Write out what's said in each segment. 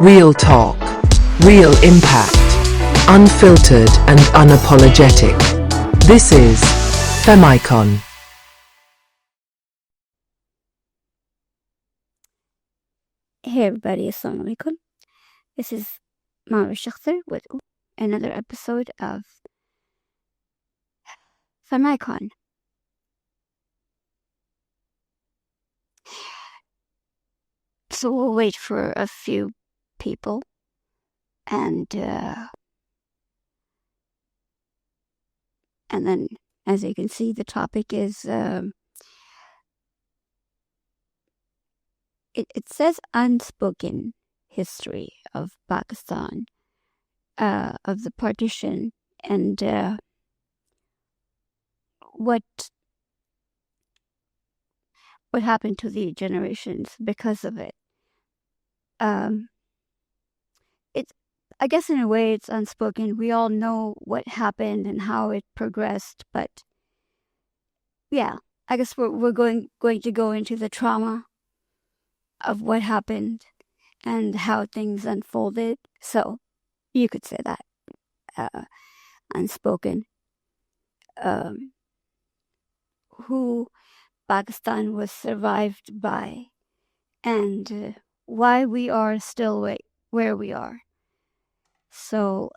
Real talk, real impact, unfiltered and unapologetic. This is FemmeIcon. Hey everybody, Assalamu alaikum. This is Mahvish Akhtar with another episode of FemmeIcon. So we'll wait for a few people, and then, as you can see, the topic is it says Unspoken History of Pakistan, of the Partition, and what happened to the generations because of it. I guess in a way it's unspoken. We all know what happened and how it progressed, but yeah, I guess we're going to go into the trauma of what happened and how things unfolded. So you could say that unspoken. Who Pakistan was survived by, and why we are still where we are. So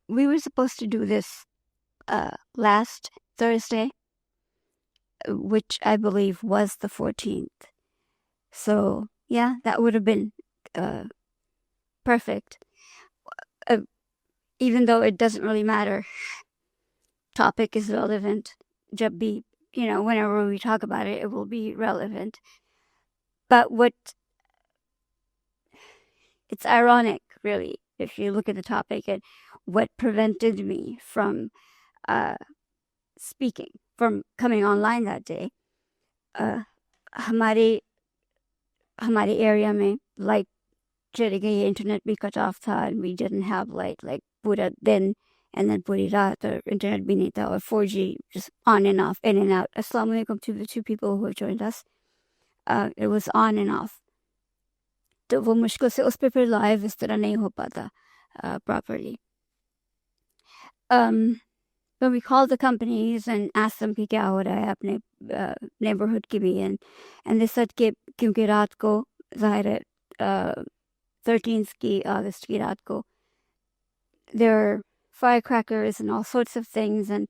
we were supposed to do this last Thursday, which I believe was the 14th. So yeah, that would have been perfect. Even though it doesn't really matter, topic is relevant. Jab bhi, whenever we talk about it, it will be relevant. But it's ironic, really, if you look at the topic, and what prevented me from speaking, from coming online that day. हमारे area में light चली गई, internet भी cut off था, and we didn't have light like पूरा दिन and then पूरी रात, और internet भी नहीं था, or 4G just on and off, in and out. Assalamu alaikum to the two people who have joined us. It was on and off. तो वो मुश्किल से उस पे फिर live इस तरह नहीं हो पाता properly. When we called the companies and asked them कि क्या हो रहा है अपने neighborhood की भी, and they said कि क्योंकि रात को ज़ाहिर है 13th की August की रात को there are firecrackers and all sorts of things, and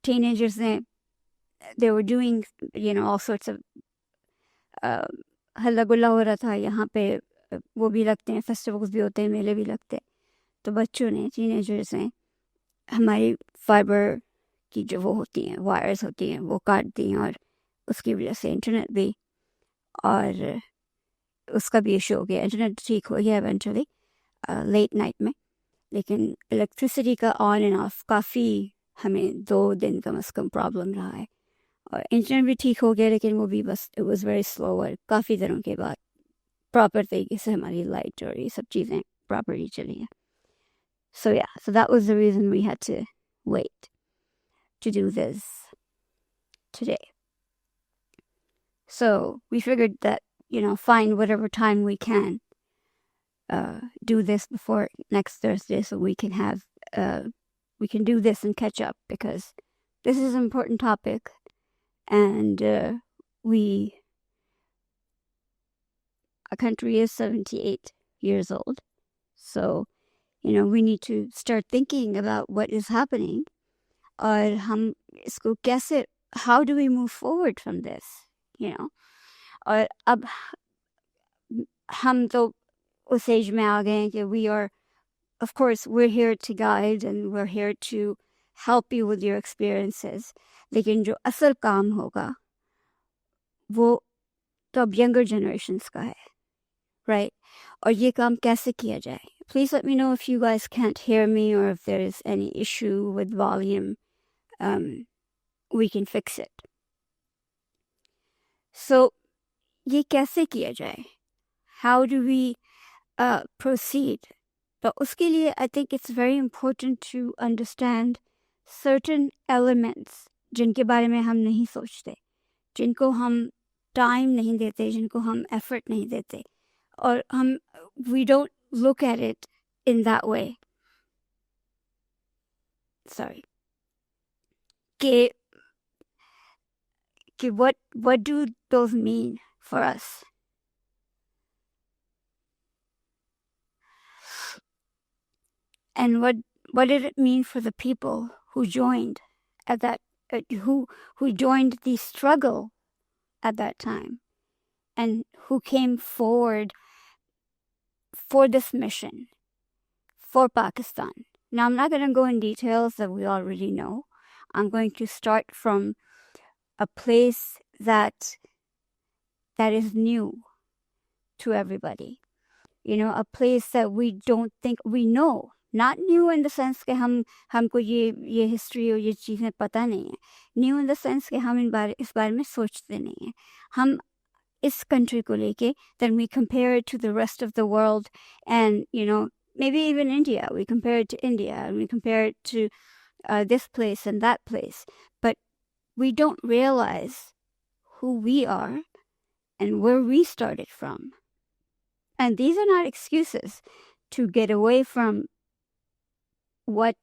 teenagers they were doing all sorts of हल्ला गुल्ला हो रहा था. यहाँ पे वो भी लगते हैं, फेस्टिवल्स भी होते हैं, मेले भी लगते हैं. तो बच्चों ने, टीनेजर्स ने हमारी फाइबर की जो वो होती हैं, वायर्स होती हैं, वो काट दी, और उसकी वजह से इंटरनेट भी, और उसका भी इशू हो गया. इंटरनेट ठीक हो गया इवेंचुअली लेट नाइट में, लेकिन इलेक्ट्रिसिटी का ऑन एंड ऑफ काफ़ी हमें 2 दिन कम से कम प्रॉब्लम रहा है. और इंटरनेट भी ठीक हो गया, लेकिन वो भी बस इट वाज वेरी स्लो, और काफ़ी दिनों के बाद प्रॉपर तरीके से हमारी लाइट और ये सब चीज़ें प्रॉपरली चली हैं. So that was the reason we had to wait to do this today. So we figured that, find whatever time we can do this before next Thursday, so we can have we can do this and catch up, because this is an important topic, and our country is 78 years old, so we need to start thinking about what is happening, और हम इसको कैसे, how do we move forward from this, और अब हम तो उस as में आ गए हैं कि we are, of course, we're here to guide and we're here to help you with your experiences, लेकिन जो असल काम होगा वो तो अब younger generations का है, right? और ये काम कैसे किया जाए? Please let me know if you guys can't hear me, or if there is any issue with volume. We can fix it. So, ये कैसे किया जाए? How do we proceed? तो उसके लिए I think it's very important to understand certain elements जिनके बारे में हम नहीं सोचते, जिनको हम टाइम नहीं देते, जिनको हम एफर्ट नहीं देते, और हम we don't look at it in that way. Sorry. कि what do those mean for us? And what did it mean for the people who joined at that who joined the struggle at that time, and who came forward for this mission for Pakistan? Now, I'm not going to go in details that we already know. I'm going to start from a place that is new to everybody. You know, a place that we don't think we know. Not new in the sense कि हमको ये history और ये चीज़ें पता नहीं है. New in the sense कि हम इस बारे में सोचते नहीं हैं. हम इस country को लेके, then we compare it to the rest of the world, and you know, maybe even India. We compare it to India, and we compare it to this place and that place. But we don't realize who we are and where we started from. And these are not excuses to get away from where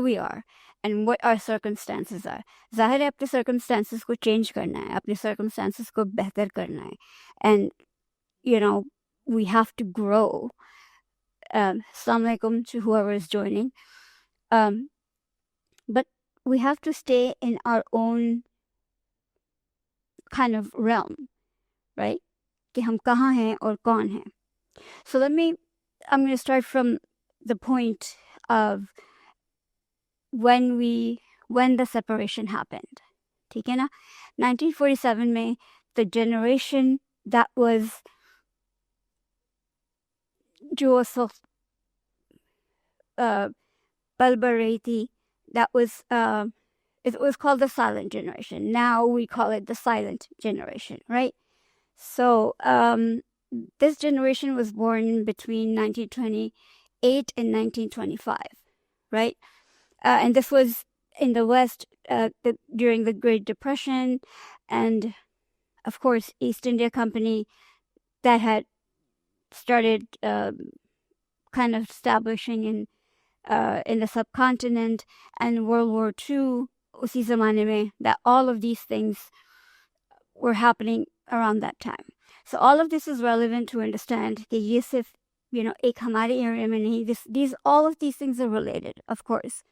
we are and what our circumstances are. ज़ाहिर है अपने circumstances को change करना है, अपने circumstances को बेहतर करना है. And, you know, we have to grow. Assalamu alaikum to whoever is joining. But we have to stay in our own kind of realm, right? कि हम कहाँ हैं और कौन हैं. So I'm going to start from the point of when the separation happened. ठीक है ना? 1947 में, the generation that was जो पल बढ़ रही थी, that was it was called the silent generation. Now we call it the silent generation, right? So this generation was born between 1928 and 1925, right? And this was in the West during the Great Depression, and of course East India Company that had started kind of establishing in the subcontinent, and World War II, उसी ज़माने में, that all of these things were happening around that time. So all of this is relevant to understand कि ये सिर्फ, you know, एक हमारे area में नहीं, all of these things are related, of course,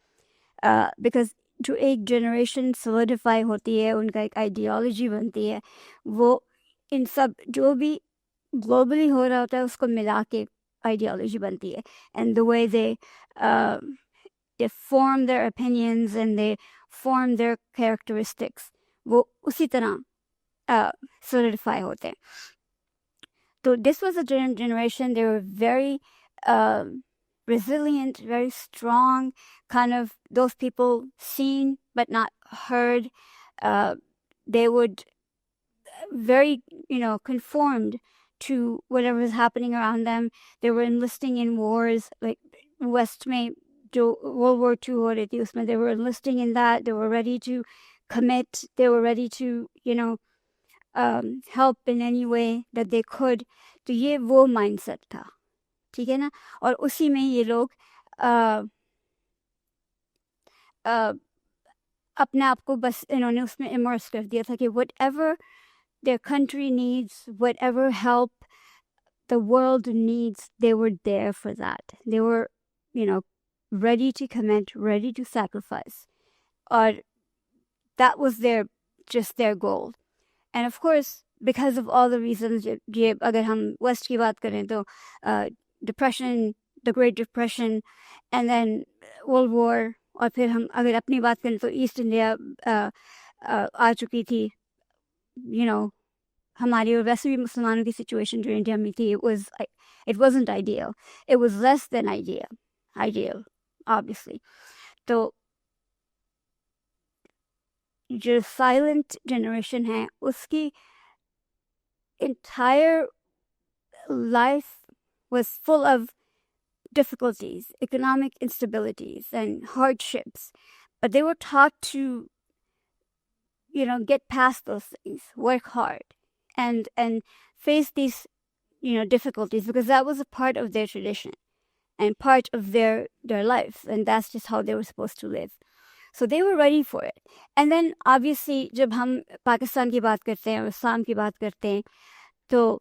because जो एक generation solidify होती है, उनका एक ideology बनती है, वो इन सब जो भी globally हो रहा होता है उसको मिला के ideology बनती है. And the way they form their opinions and they form their characteristics, वो उसी तरह solidify होते हैं. So this was a generation, they were very resilient, very strong, kind of those people seen but not heard. They would very, you know, conformed to whatever was happening around them. They were enlisting in wars, like West में जो World War II हो रही थी उसमें, they were enlisting in that. They were ready to commit. They were ready to, you know, help in any way that they could. तो ये वो mindset था, ठीक है ना? और उसी में ये लोग अपने आप को बस इन्होंने उसमें immerse कर दिया था कि whatever their country needs, whatever help the world needs, they were there for that. They were, you know, ready to commit, ready to sacrifice. Or that was just their goal. And of course, because of all the reasons, ये अगर हम West की बात करें तो depression, the Great Depression, and then World War, और फिर हम अगर अपनी बात करें तो East India आ चुकी थी, you know, हमारी और वैसे भी मुसलमानों की situation जो इंडिया में थी, it wasn't ideal. It was less than ideal, obviously. तो जो silent generation है, उसकी entire life was full of difficulties, economic instabilities and hardships, but they were taught to get past those things, work hard, and face these, difficulties, because that was a part of their tradition and part of their life, and that's just how they were supposed to live. So they were ready for it. And then obviously जब हम पाकिस्तान की बात करते हैं और इस्लाम की बात करते हैं तो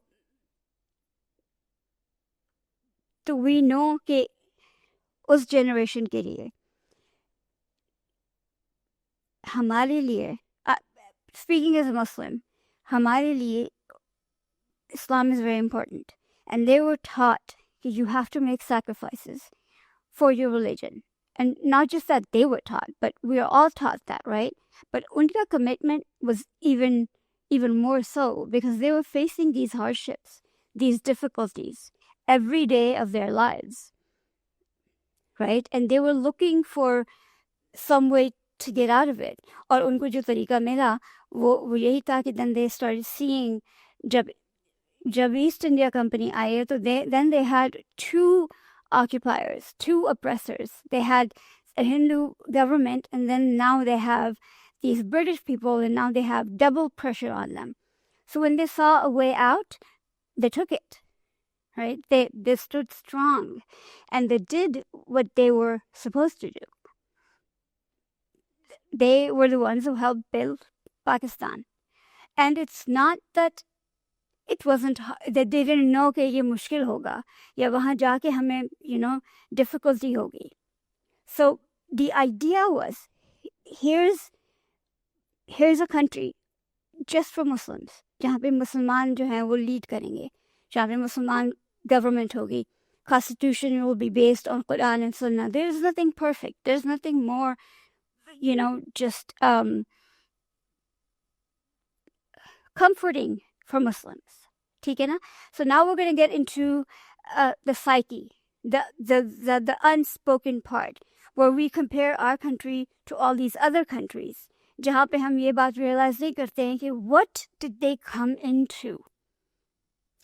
we know कि उस generation के लिए हमारे लिए, speaking as a Muslim, हमारे लिए Islam is very important, and they were taught that you have to make sacrifices for your religion. And not just that they were taught, but we are all taught that, right? But unka commitment was even more so, because they were facing these hardships, these difficulties every day of their lives, right? And they were looking for some way to get out of it. और उनको जो तरीका मिला वो यही था कि then they started seeing जब East India Company आए तो then they had two occupiers, two oppressors. They had a Hindu government, and then now they have these British people, and now they have double pressure on them. So when they saw a way out, they took it, right? They stood strong, and they did what they were supposed to do. They were the ones who helped build Pakistan. And it's not that it wasn't, that they didn't know कि ये मुश्किल होगा या वहाँ जाके हमें difficulty होगी. So the idea was, here's a country just for Muslims, जहाँ पे मुसलमान जो हैं वो lead करेंगे, जहाँ पे मुसलमान government होगी, constitution will be based on Quran and Sunnah. There's nothing perfect. There's nothing more, just comforting for Muslims. ठीक है ना? So now we're going to get into the psyche, the unspoken part, where we compare our country to all these other countries, जहाँ पे हम ये बात realize नहीं करते हैं कि what did they come into?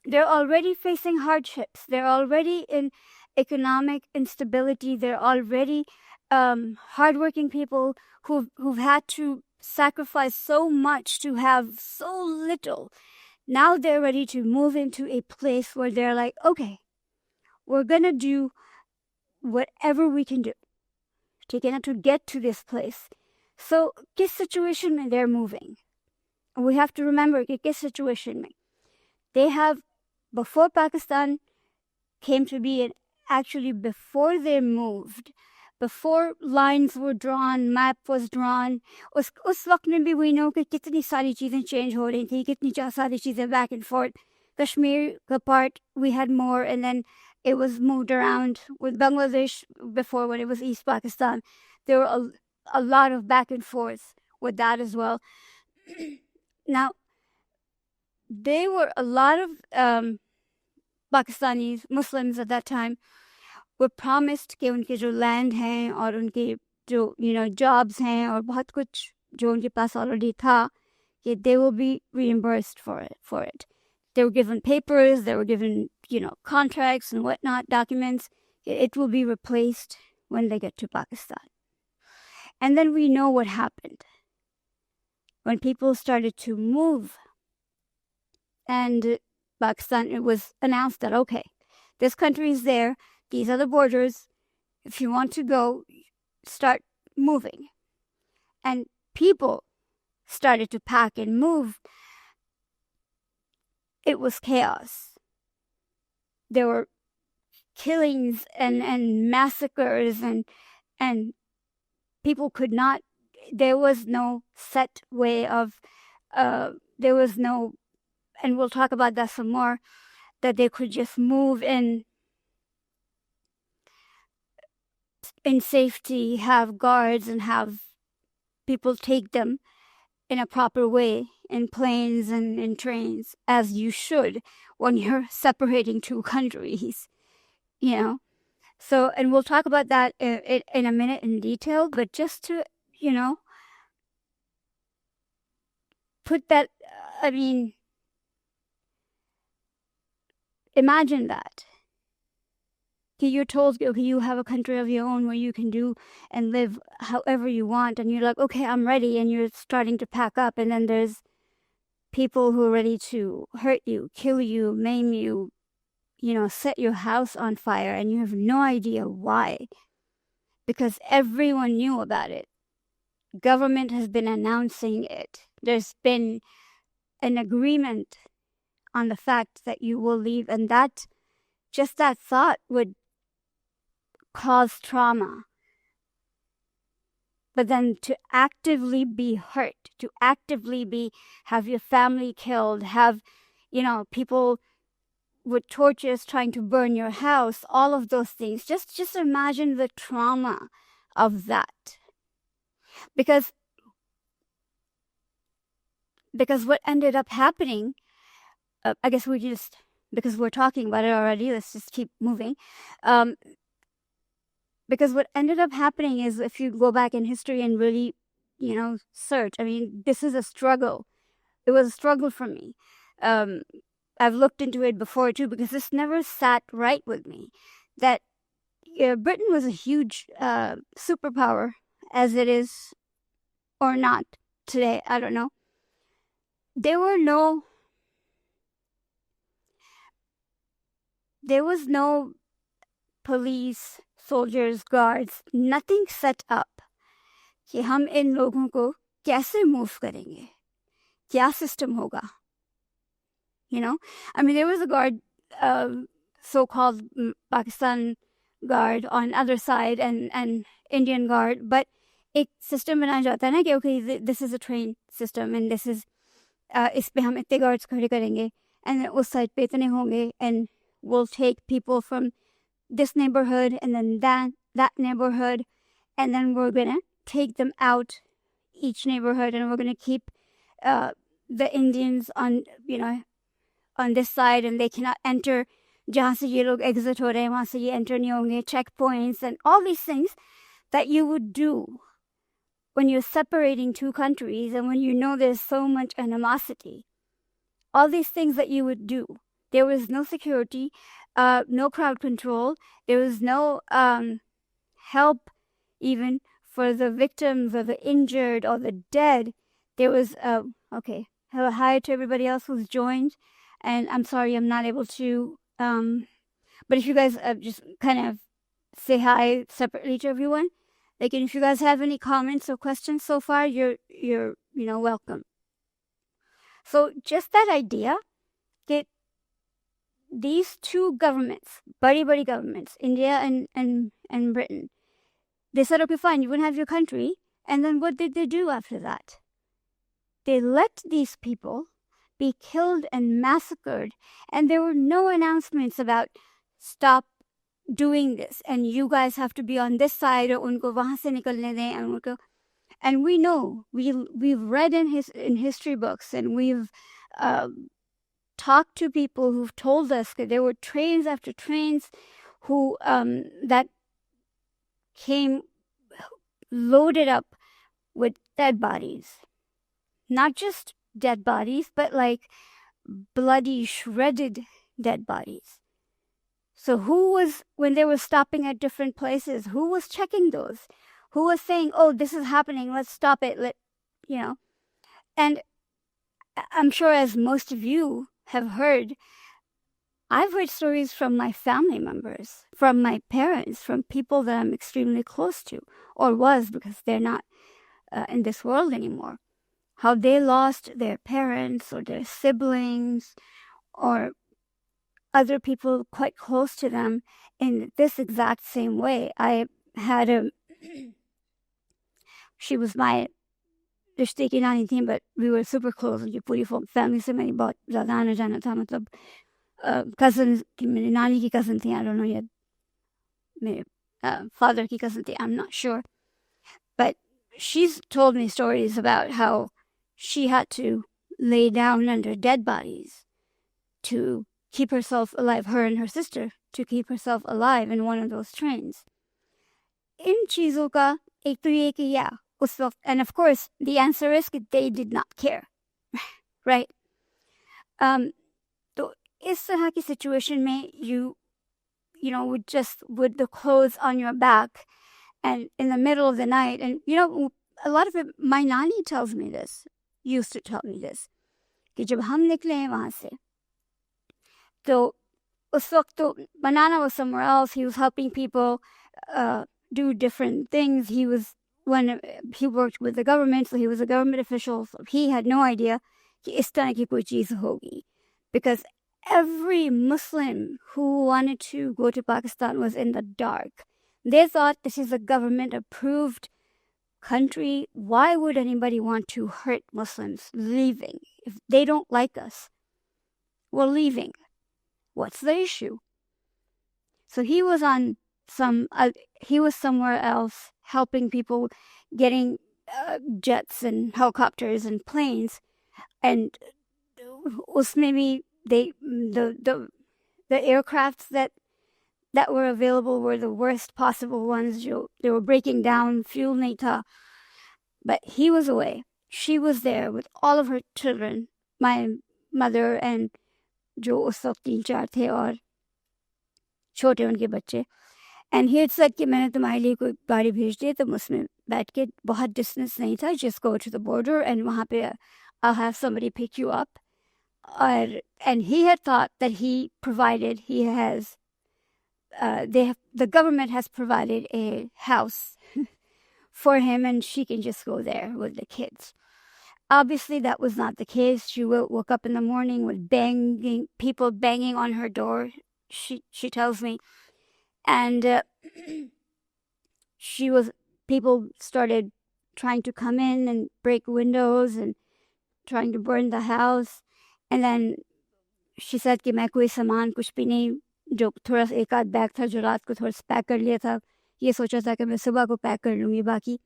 They're already facing hardships. They're already in economic instability. They're already hardworking people who've had to sacrifice so much to have so little. Now they're ready to move into a place where they're like, okay, we're going to do whatever we can do to get to this place. So, किस situation में they're moving? We have to remember कि किस situation में. They have, before Pakistan came to be, and actually before they moved, before lines were drawn, map was drawn, उस वक्त में भी we know कि कितनी सारी चीज़ें change हो रही थी, कितनी सारी चीज़ें back and forth. Kashmir का part we had more, and then it was moved around with Bangladesh before, when it was East Pakistan. There were a lot of back and forth with that as well. Now, they were a lot of Pakistanis, Muslims at that time, were promised कि उनके जो land हैं और उनके जो jobs हैं और बहुत कुछ जो उनके पास already था, कि they will be reimbursed for it. They were given papers, they were given contracts and whatnot, documents. It will be replaced when they get to Pakistan. And then we know what happened when people started to move, and Pakistan, it was announced that, okay, this country is there, these are the borders, if you want to go, start moving. And people started to pack and move. It was chaos. There were killings and massacres, and people could not, there was no set way of, there was no, and we'll talk about that some more, that they could just move in safety, have guards, and have people take them in a proper way in planes and in trains, as you should when you're separating two countries, So, and we'll talk about that in a minute in detail, but just to, put that, imagine that. you're told, okay, you have a country of your own where you can do and live however you want, and you're like, okay, I'm ready, and you're starting to pack up, and then there's people who are ready to hurt you, kill you, maim you, set your house on fire, and you have no idea why, because everyone knew about it. Government has been announcing it. There's been an agreement on the fact that you will leave, and that thought would cause trauma. But then to actively be hurt, to actively have your family killed, have, people with torches trying to burn your house, all of those things. Just imagine the trauma of that. Because what ended up happening, I guess because we're talking about it already, let's just keep moving. Because what ended up happening is, if you go back in history and really, search, I mean, this is a struggle. It was a struggle for me. I've looked into it before too, because this never sat right with me. That Britain was a huge superpower, as it is or not today, I don't know. There was no police, soldiers, guards, nothing set up कि हम इन लोगों को कैसे move करेंगे, क्या system होगा. I mean, there was a guard, so-called Pakistan guard on other side, and Indian guard, but एक system बनाया जाता है ना कि okay, this is a train system, and this is इस पे हम इतने guards खड़े करेंगे, and then उस side पे इतने होंगे, and we'll take people from this neighborhood and then that neighborhood, and then we're gonna take them out each neighborhood, and we're gonna keep the Indians on on this side, and they cannot enter. जहाँ से ये लोग exit हो रहे हैं वहाँ से ये enter नहीं होंगे, checkpoints, and all these things that you would do when you're separating two countries, and when there's so much animosity. All these things that you would do. There was no security, no crowd control. There was no help even for the victims or the injured or the dead. There was, okay, hello, hi to everybody else who's joined. And I'm sorry I'm not able to, but if you guys just kind of say hi separately to everyone. Like, and if you guys have any comments or questions so far, you're welcome. So just that idea that these two governments, body governments, India and Britain, they said, okay, fine, you wouldn't have your country. And then what did they do after that? They let these people be killed and massacred, and there were no announcements about stop doing this, and you guys have to be on this side, or unko wahan se nikalne dein, and we know, we've read in history books, and we've talked to people who've told us that there were trains after trains who that came loaded up with dead bodies. Not just dead bodies, but like bloody, shredded dead bodies. So who was, when they were stopping at different places, who was checking those? Who was saying, oh, this is happening, let's stop it, And I'm sure, as most of you have heard, I've heard stories from my family members, from my parents, from people that I'm extremely close to, or was, because they're not in this world anymore. How they lost their parents or their siblings or other people quite close to them in this exact same way. I had she was my रिश्ते की नानी थी, but we were super close. ये पूरी family से मेरी बहुत ज़्यादा आना जाना था, मतलब cousins की, मेरी नानी की cousin थी, I don't know yet, मेरे father की cousin थी, I'm not sure, but she's told me stories about how she had to lay down under dead bodies to keep herself alive, her and her sister, to keep herself alive in one of those trains. इन चीज़ों का एक तो ये कि yeah, उस वक्त, and of course the answer is that they did not care, right? तो इस तरह की situation में with the clothes on your back and in the middle of the night. And, a lot of it, my nani tells me this, used to tell me this, कि जब हम निकले वहाँ से, तो उस वक्त तो Manana was somewhere else. He was helping people do different things. He worked with the government, so he was a government official. So he had no idea कि इस तरह की कोई चीज़ होगी, because every Muslim who wanted to go to Pakistan was in the dark. They thought this is a government-approved country. Why would anybody want to hurt Muslims leaving? If they don't like us, we're leaving. What's the issue? So he was he was somewhere else helping people, getting jets and helicopters and planes, and usme bhi the aircrafts that were available were the worst possible ones. They were breaking down, fuel nahi tha. But he was away. She was there with all of her children, my mother and जो उस वक्त 3-4 थे और छोटे उनके बच्चे. And he had said कि मैंने तुम्हारे लिए कोई गाड़ी भेज दी, तुम उसमें बैठ के, बहुत distance नहीं था, just go to the border and वहाँ पे I'll have somebody pick you up. And he had thought that the government has provided a house for him and she can just go there with the kids. Obviously, that was not the case. She woke up in the morning with people banging on her door, she tells me. And people started trying to come in and break windows and trying to burn the house. And then she said कि मैं कोई सामान कुछ भी नहीं, जो थोड़ा सा एक आध बैग था जो रात को थोड़ा सा पैक कर लिया था, ये सोचा था कि मैं सुबह को पैक कर लूँगी, बाकी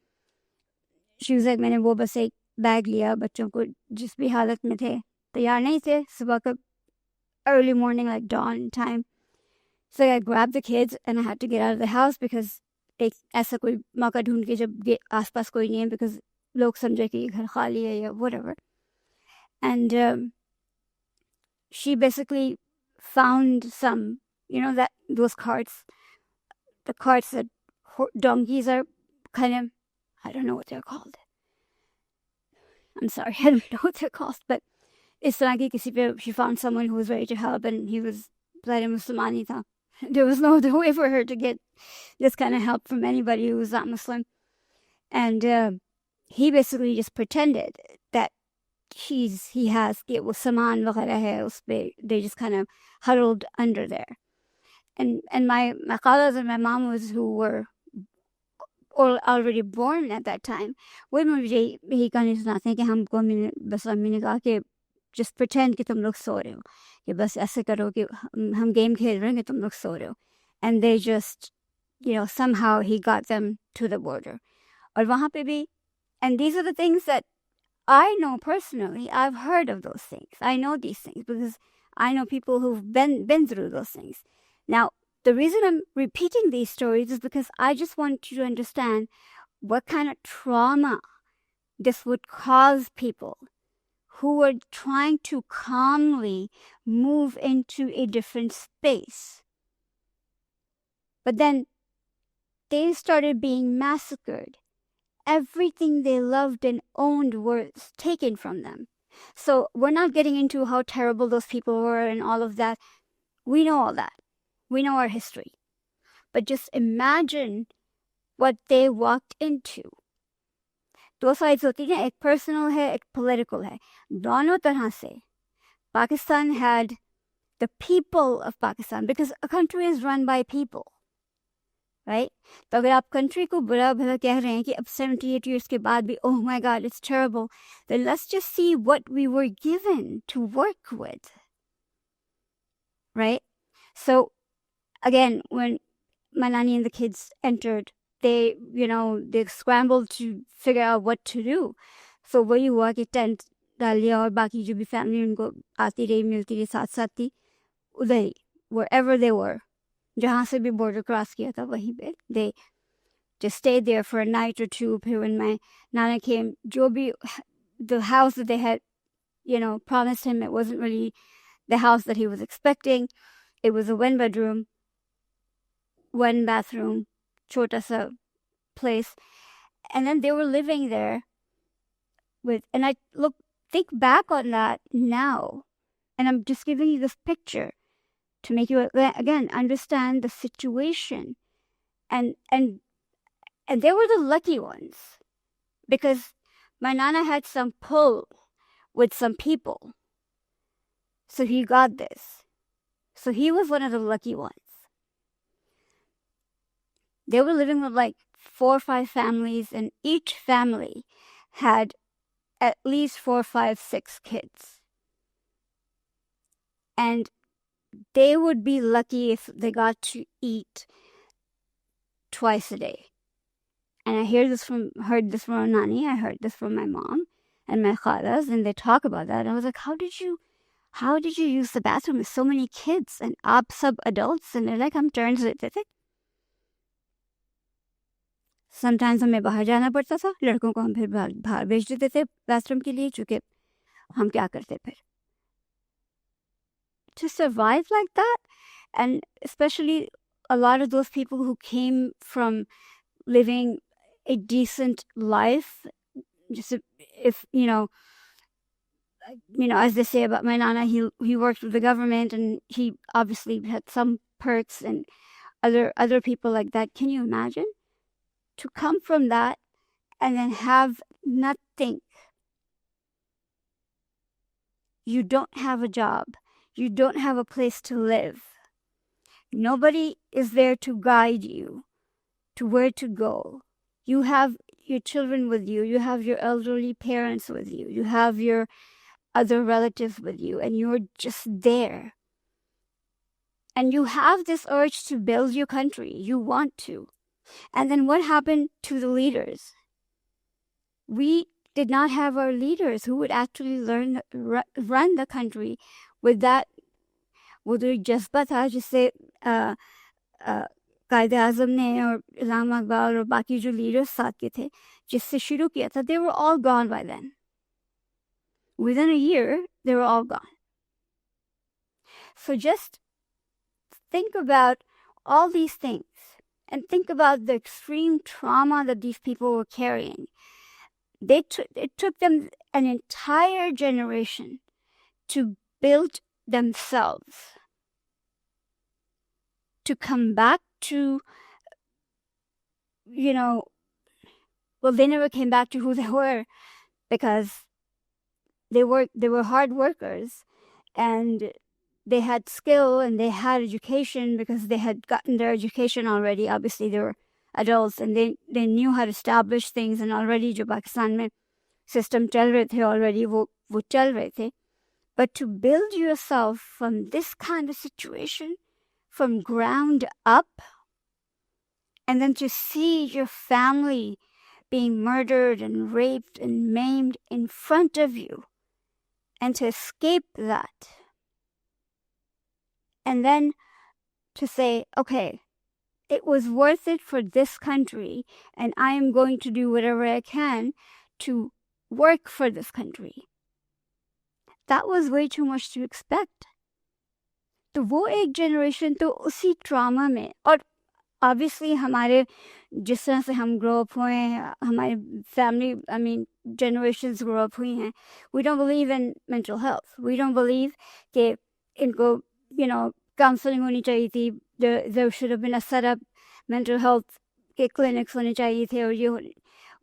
she was like मैंने वो बस एक बैग लिया, बच्चों को जिस भी हालत में थे, तैयार नहीं थे, सुबह का early morning, like dawn time. So I grabbed the kids and I had to get out of the house because एक ऐसा कोई मौका ढूंढ के जब आसपास कोई नहीं है, because लोग समझे कि घर खाली है या whatever. And she basically found some, those carts, the carts that donkeys are kind of, I don't know what they're called. I'm sorry, I don't know what they're called, but it's like she found someone who was ready to help, and he was Muslimani tha. There was no other way for her to get this kind of help from anybody who was not Muslim. And he basically just pretended that he has it was saman वगैरह है उसपे. They just kind of huddled under there. And my khalas and my mamas who were already born at that time, वो मुझे यही कहने सुनाते हैं कि हमको बस अम्मी ने कहा कि just pretend कि तुम लोग सो रहे हो, कि बस ऐसे करो कि हम गेम खेल रहे हैं कि तुम लोग सो रहे हो. And they just, somehow he got them to the border. और वहाँ पे भी, and these are the things that I know personally. I've heard of those things. I know these things because I know people who've been through those things. Now, the reason I'm repeating these stories is because I just want you to understand what kind of trauma this would cause people who were trying to calmly move into a different space. But then they started being massacred. Everything they loved and owned was taken from them. So we're not getting into how terrible those people were and all of that. We know all that. We know our history. But just imagine what they walked into. दो sides होती हैं, एक personal है, एक political है. दोनों तरह से Pakistan had the people of Pakistan, because a country is run by people. Right? तो अगर आप country को बुरा भला कह रहे हैं कि अब 78 years के बाद भी, oh my God, it's terrible, then let's just see what we were given to work with. Right? So, again, when my nanny and the kids entered, they scrambled to figure out what to do. So वही हुआ कि tent डाल लिया और बाकी जो भी family उनको आती रही, मिलती रही, साथ साथ थी, उधर ही, wherever they were, जहाँ से भी border cross किया था वहीं पे, they just stayed there for a night or two. फिर when my nana came, जो भी, the house that they had, promised him, it wasn't really the house that he was expecting. It was a one bedroom. one bathroom, chota sa place. And then they were living there and I think back on that now, and I'm just giving you this picture to make you again understand the situation. And they were the lucky ones, because my nana had some pull with some people, so he got this. So he was one of the lucky ones. They were living with like 4 or 5 families, and each family had at least 4, 5, 6 kids. And they would be lucky if they got to eat twice a day. And I heard this from my nani, I heard this from my mom and my khalas, and they talk about that. And I was like, how did you use the bathroom with so many kids and aap sab adults? And they're like, हम turns लेते थे. Sometimes हमें बाहर जाना पड़ता था, लड़कों को हम फिर बाहर भेज देते थे बाथरूम के लिए, चूंकि हम क्या करते फिर. To survive like that, and especially a lot of those people who came from living a decent life, just if as they say about my nana, he worked with the government and he obviously had some perks, and other people like that. Can you imagine to come from that and then have nothing? You don't have a job. You don't have a place to live. Nobody is there to guide you to where to go. You have your children with you. You have your elderly parents with you. You have your other relatives with you, and you're just there. And you have this urge to build your country. You want to. And then what happened to the leaders? We did not have our leaders who would actually run the country with that, वो जो जज्बा था जिससे कायदे आज़म ने और इलामा इकबाल और बाकी जो लीडर्स साथ के थे, जिससे शुरू किया था, they were all gone by then. Within a year, they were all gone. So just think about all these things and think about the extreme trauma that these people were carrying. It took them an entire generation to build themselves, to come back to, well, they never came back to who they were, because they were hard workers, and they had skill and they had education because they had gotten their education already. Obviously, they were adults and they knew how to establish things, and already जो पाकिस्तान में system चल रहे थे already, वो चल रहे थे. But to build yourself from this kind of situation, from ground up, and then to see your family being murdered and raped and maimed in front of you, and to escape that, and then to say, okay, it was worth it for this country, and I am going to do whatever I can to work for this country. That was way too much to expect. तो वो एक generation तो उसी trauma में, और obviously हमारे जिस तरह से हम grow up हुए हैं, हमारे family, generations grow up हुई हैं, we don't believe in mental health. We don't believe कि इनको, counseling होनी चाहिए थी. There should have been a set up mental health के clinics होने चाहिए थे, और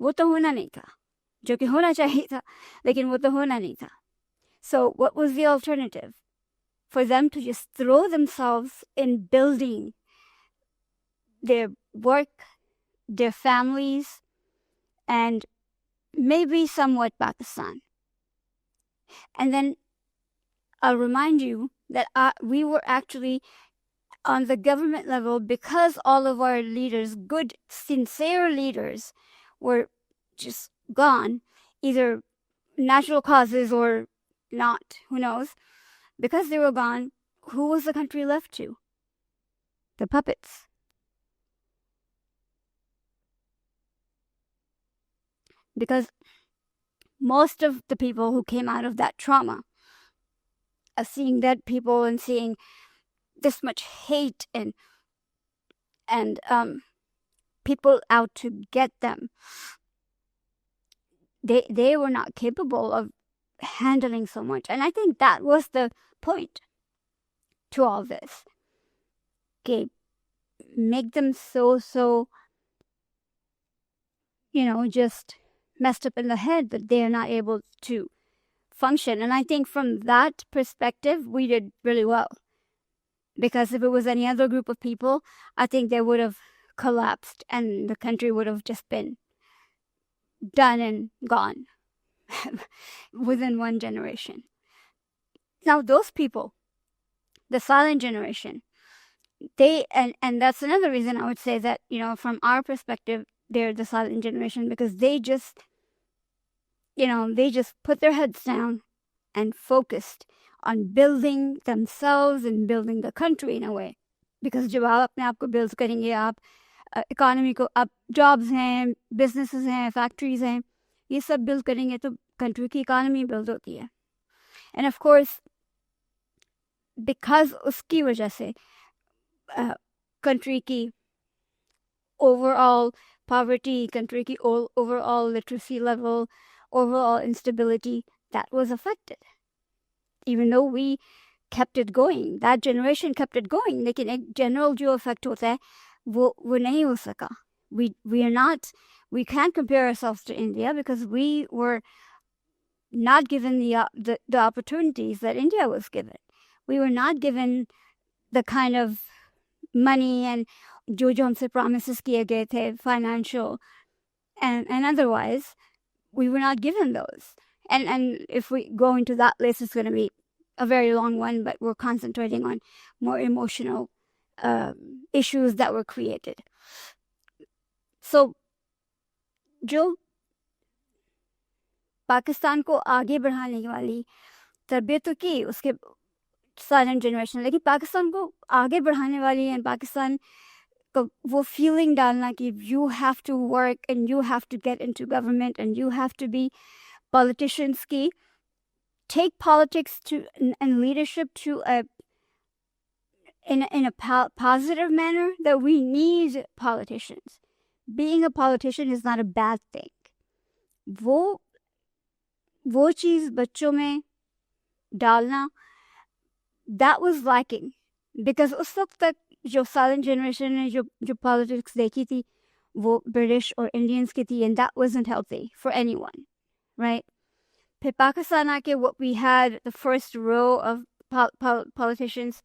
वो तो होना नहीं था, जो कि होना चाहिए था, लेकिन वो तो होना नहीं था. So what was the alternative? For them to just throw themselves in building their work, their families, and maybe somewhat Pakistan. And then I'll remind you that we were actually on the government level, because all of our leaders, good, sincere leaders, were just gone, either natural causes or not, who knows. Because they were gone, who was the country left to? The puppets. Because most of the people who came out of that trauma, of seeing dead people and seeing this much hate and and people out to get them. They were not capable of handling so much, and I think that was the point to all this. Okay, make them so just messed up in the head that they are not able to function. And I think from that perspective, we did really well. Because if it was any other group of people, I think they would have collapsed and the country would have just been done and gone within one generation. Now, those people, the silent generation, and that's another reason I would say that, from our perspective, they're the silent generation, because they just put their heads down and focused on building themselves and building the country in a way. Because जब आप अपने आप को build करेंगे, आप economy को, आप jobs हैं, businesses हैं, factories हैं, ये सब build करेंगे तो country की economy build होती है. And of course, because उसकी वजह से country की overall poverty, country की overall literacy level, overall instability, that was affected. Even though we kept it going, that generation kept it going, लेकिन एक general जो effect होता है वो नहीं हो सका. We can't compare ourselves to India because we were not given the opportunities that India was given. We were not given the kind of money and जो हमसे promises किए गए थे, financial and otherwise, we were not given those. And if we go into that list, it's going to be a very long one, but we're concentrating on more emotional issues that were created. So, जो पाकिस्तान को आगे बढ़ाने वाली तरबियत तो की उसके silent generation, लेकिन पाकिस्तान को आगे बढ़ाने वाली है पाकिस्तान को वो फीलिंग डालना कि you have to work and you have to get into government and you have to be politicians की take politics to and leadership to in a positive manner, that we need politicians. Being a politician is not a bad thing. वो चीज बच्चों में डालना, that was lacking, because उस वक्त तक जो silent generation ने जो politics देखी थी वो British or Indians की थी, and that wasn't healthy for anyone, right? फिर पाकिस्तान आके what we had, the first row of politicians,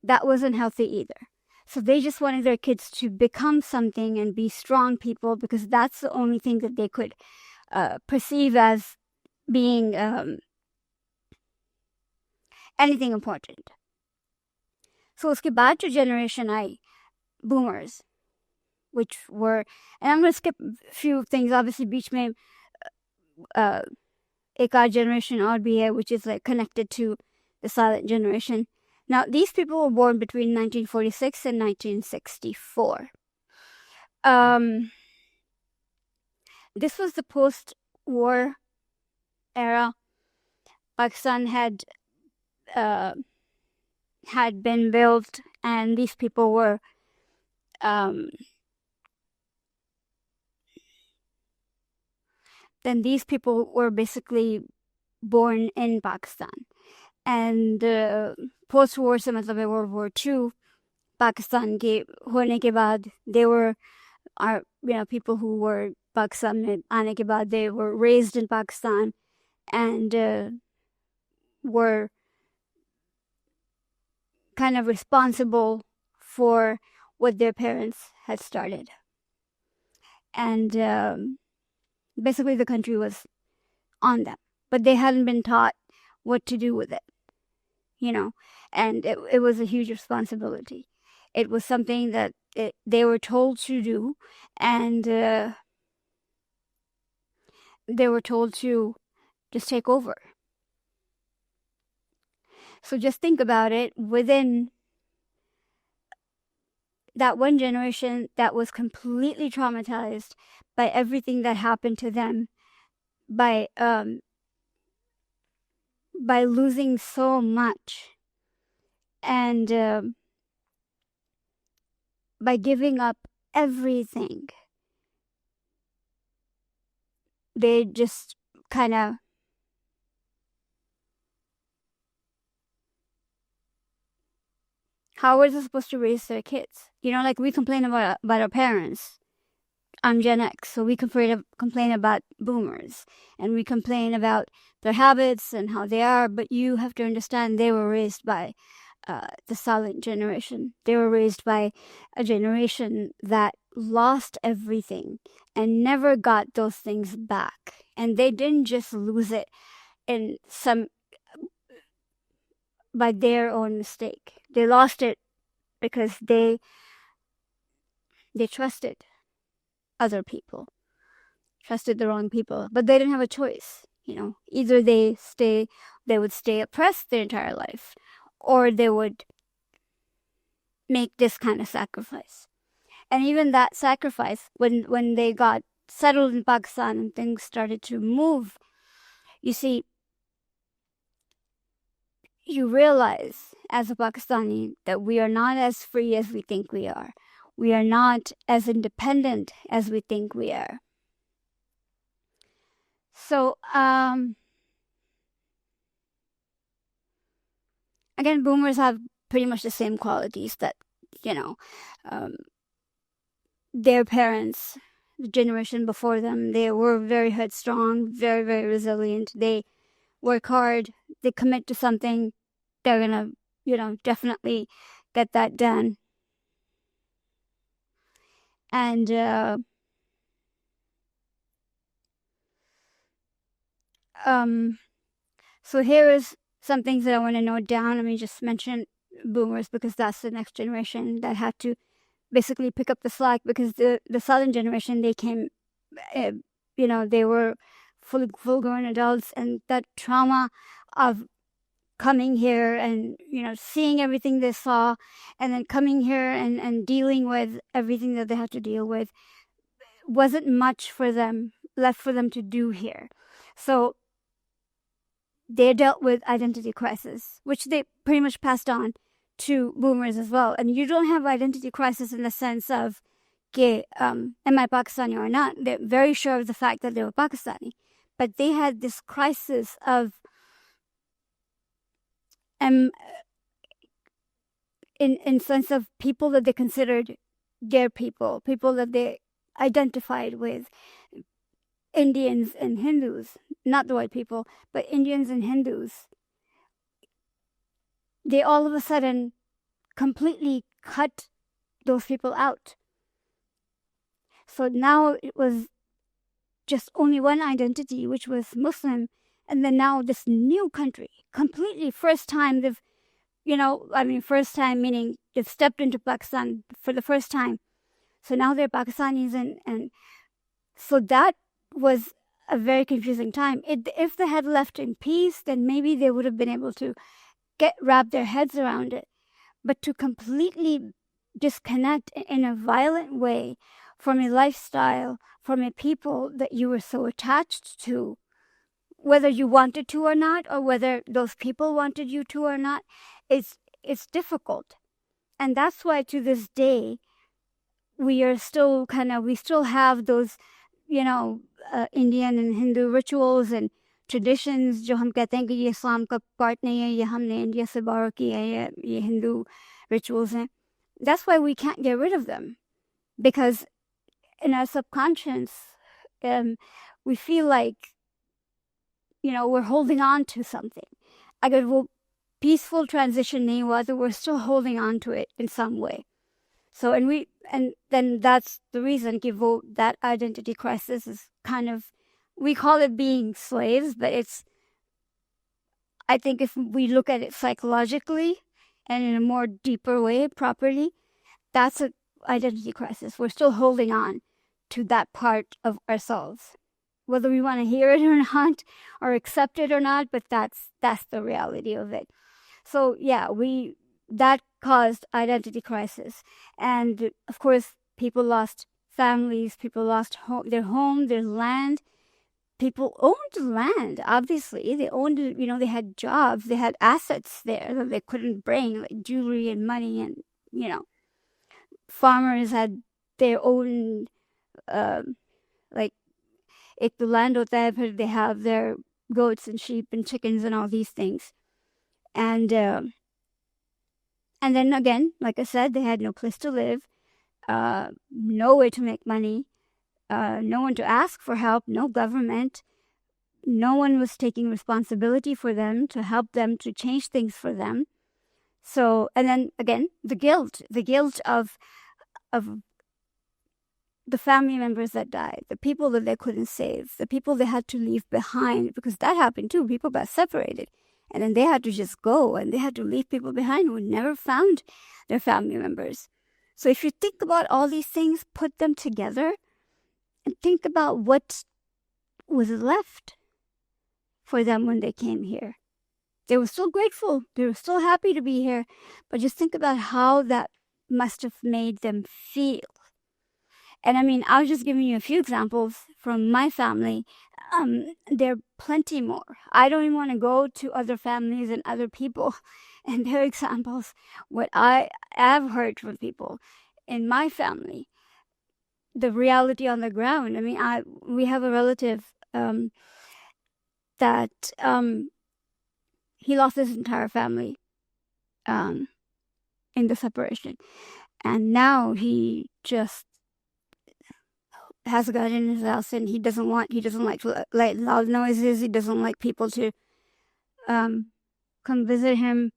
that wasn't healthy either. So they just wanted their kids to become something and be strong people, because that's the only thing that they could perceive as being anything important. So उसके बाद जो generation I, boomers, which were, and I'm going to skip a few things, obviously बीच में एक आध generation और भी है, which is like connected to the silent generation. Now, these people were born between 1946 and 1964. This was the post-war era. Pakistan had been built, and these people were basically born in Pakistan. And post-war से मतलब है World War II, Pakistan के होने के बाद, they were people who were Pakistan में आने के बाद, they were raised in Pakistan and were kind of responsible for what their parents had started. And basically the country was on them, but they hadn't been taught what to do with it, and it was a huge responsibility. It was something that they were told to do, and they were told to just take over. So just think about it, within that one generation that was completely traumatized by everything that happened to them, by losing so much, and by giving up everything, they just kind of how are they supposed to raise their kids? Like we complain about our parents. I'm Gen X, so we complain about boomers, and we complain about their habits and how they are, but you have to understand they were raised by the silent generation. They were raised by a generation that lost everything and never got those things back. And they didn't just lose it by their own mistake. They lost it because they trusted other people, trusted the wrong people, but they didn't have a choice. Either they would stay oppressed their entire life, or they would make this kind of sacrifice. And even that sacrifice, when they got settled in Pakistan and things started to move, you see, you realize as a Pakistani that we are not as free as we think we are. We are not as independent as we think we are. So, again, boomers have pretty much the same qualities that, their parents, the generation before them, they were very headstrong, very, very resilient. They work hard, they commit to something, they're gonna, definitely get that done. And so here is some things that I want to note down. Let me just mention boomers because that's the next generation that had to basically pick up the slack, because the silent generation, they came, they were full grown adults, and that trauma of coming here and seeing everything they saw, and then coming here and dealing with everything that they had to deal with, wasn't much left for them to do here. So they dealt with identity crisis, which they pretty much passed on to boomers as well. And you don't have identity crisis in the sense of, am I Pakistani or not? They're very sure of the fact that they were Pakistani, but they had this crisis of in sense of people that they considered their people that they identified with, Indians and Hindus, not the white people, but Indians and Hindus. They all of a sudden completely cut those people out. So now it was just only one identity, which was Muslim, and then now this new country, completely first time they've, first time meaning they've stepped into Pakistan for the first time. So now they're Pakistanis, and so that was a very confusing time. If they had left in peace, then maybe they would have been able to wrap their heads around it. But to completely disconnect in a violent way from a lifestyle, from a people that you were so attached to, whether you wanted to or not, or whether those people wanted you to or not, it's difficult. And that's why to this day, we still have those, Indian and Hindu rituals and traditions जो हम कहते हैं कि ये इस्लाम का part नहीं है, ये हमने इंडिया से borrow किए हैं, ये Hindu rituals हैं. That's why we can't get rid of them, because in our subconscious, we feel like, we're holding on to something. अगर वो peaceful transition नहीं हुआ, तो we're still holding on to it in some way. So, and then that's the reason that identity crisis is kind of, we call it being slaves, but I think if we look at it psychologically and in a more deeper way, properly, that's an identity crisis. We're still holding on to that part of ourselves, whether we want to hear it or not, or accept it or not, but that's the reality of it. So yeah, that caused identity crisis. And of course, people lost families, people lost their home, their land. People owned land, obviously. They owned, they had jobs, they had assets there that they couldn't bring, like jewelry and money and, farmers had their own, like, एक तो land होता है, फिर they have their goats and sheep and chickens and all these things. And then again, like I said, they had no place to live, no way to make money, no one to ask for help, no government. No one was taking responsibility for them to help them, to change things for them. So, and then again, the guilt of the family members that died, the people that they couldn't save, the people they had to leave behind, because that happened too. People got separated and then they had to just go, and they had to leave people behind who never found their family members. So if you think about all these things, put them together and think about what was left for them when they came here. They were so grateful. They were so happy to be here. But just think about how that must have made them feel. And I mean, I was just giving you a few examples from my family. There are plenty more. I don't even want to go to other families and other people and their examples. What I have heard from people in my family, the reality on the ground. I mean, we have a relative that he lost his entire family in the separation, and now he just has a gun in his house, and he doesn't like loud noises. He doesn't like people to come visit him.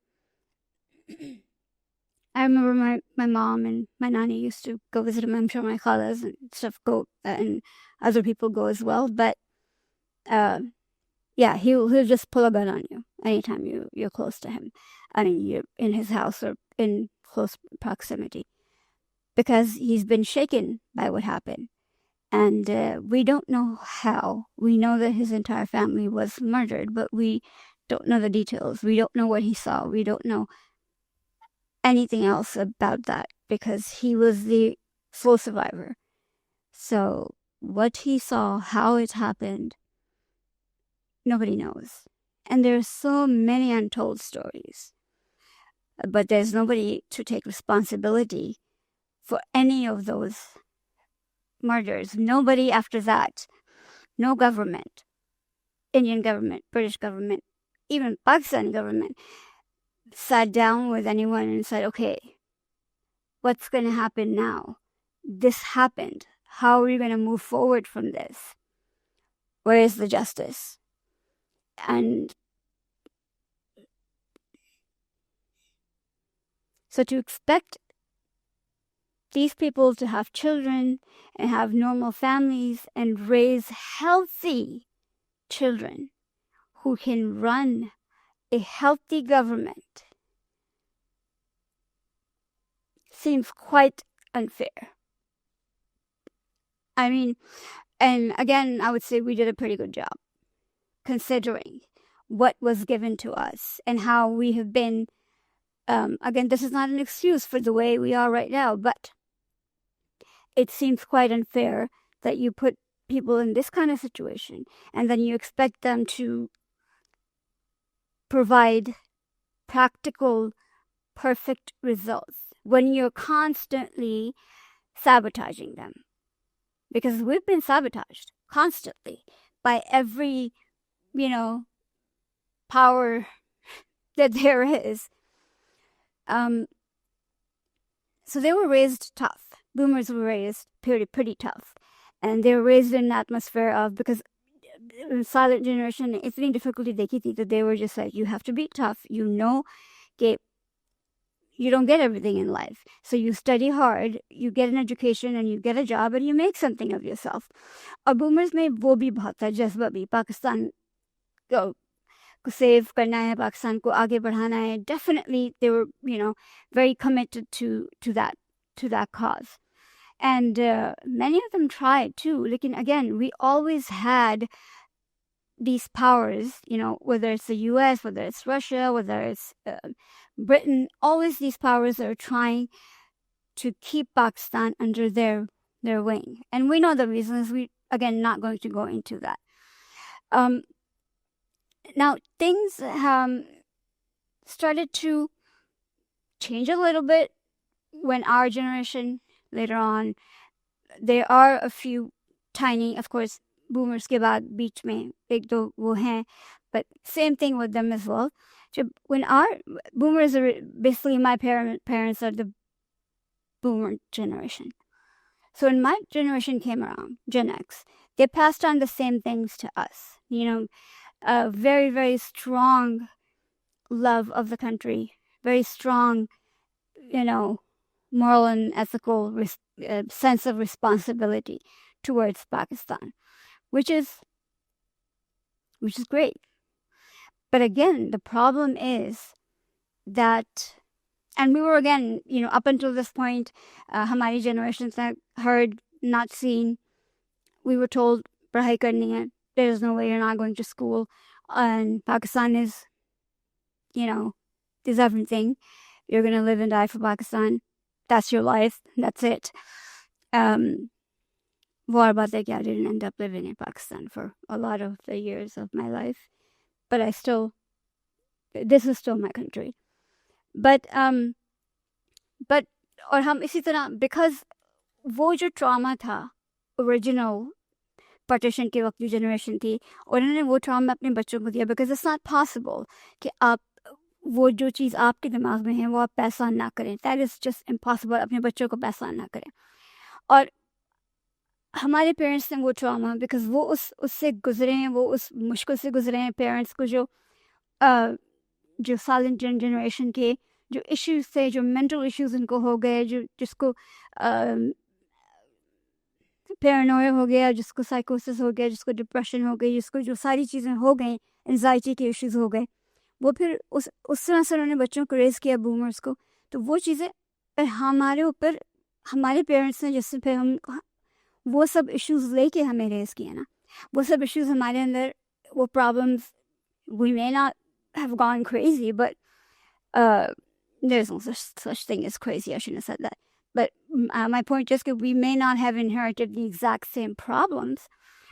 I remember my mom and my nanny used to go visit him. I'm sure my khalas and stuff go, and other people go as well. But yeah, he'll just pull a gun on you anytime you're close to him. I mean, you're in his house or in close proximity, because he's been shaken by what happened. And we don't know how. We know that his entire family was murdered, but we don't know the details. We don't know what he saw. We don't know anything else about that, because he was the sole survivor. So what he saw, how it happened, nobody knows. And there are so many untold stories. But there's nobody to take responsibility for any of those murders. Nobody after that. No government. Indian government, British government, even Pakistan government sat down with anyone and said, okay, what's going to happen now? This happened. How are we going to move forward from this? Where is the justice? And so to expect these people to have children and have normal families and raise healthy children who can run a healthy government seems quite unfair. I mean, and again, I would say we did a pretty good job considering what was given to us and how we have been. Again, this is not an excuse for the way we are right now, but it seems quite unfair that you put people in this kind of situation and then you expect them to provide practical, perfect results when you're constantly sabotaging them. Because we've been sabotaged constantly by every, power that there is. So they were raised tough. Boomers were raised pretty tough. And they were raised in an atmosphere of, because silent generation, itni difficulty dekhi thi, that they were just like, you have to be tough. You don't get everything in life. So you study hard, you get an education, and you get a job, and you make something of yourself. और boomers में वो भी बहुत था, जज्बा भी, पाकिस्तान को save करना है, पाकिस्तान को आगे बढ़ाना है. Definitely, they were, very committed to that cause. And many of them tried too. Lekin again, we always had these powers, whether it's the US, whether it's Russia, whether it's Britain, always these powers are trying to keep Pakistan under their wing. And we know the reasons. We, again, not going to go into that. Now, things started to change a little bit when our generation later on. There are a few tiny, of course, boomers के बाद बीच में एक दो वो हैं, but same thing with them as well. When our boomers are basically my parents are the boomer generation. So when my generation came around, Gen X, they passed on the same things to us. A very, very strong love of the country, very strong, moral and ethical sense of responsibility towards Pakistan, which is great. But again, the problem is that, and we were again, up until this point, hamari generations that heard, not seen. We were told, "Padhai karni hai. There's no way you're not going to school, and Pakistan is everything. You're gonna live and die for Pakistan. That's your life. That's it." War about that, I didn't end up living in Pakistan for a lot of the years of my life, but this is still my country. But और हम इसी तरह, because वो जो trauma था original partition के वक्त जो generation थी, और उन्होंने वो trauma अपने बच्चों को दिया, because it's not possible कि आप वो जो चीज़ आपके दिमाग में है वो आप pass on ना करें. That is just impossible. अपने बच्चों को pass on ना करें. और हमारे पेरेंट्स ने वो ट्रॉमा, बिकॉज वो उससे गुजरे हैं, वो उस मुश्किल से गुजरे हैं. पेरेंट्स को जो साइलेंट जनरेशन के जो इश्यूज थे, जो मेंटल इश्यूज उनको हो गए, जिसको पैरानोया हो गया, जिसको साइकोसिस हो गया, जिसको डिप्रेशन हो गई, जिसको जो सारी चीज़ें हो गई, एंजाइटी के इश्यूज हो गए, वो फिर उस तरह से उन्होंने बच्चों को रेज़ किया, बूमर्स को. तो वो चीज़ें हमारे ऊपर, हमारे पेरेंट्स ने जैसे फिर हम वो सब इश्यूज लेके हमें रेज़ किया ना, वो सब इश्यूज हमारे अंदर, वो problems, we may not have gone crazy, but there's no such thing as crazy. I shouldn't have said that. But my point is that we may not have inherited the exact same problems,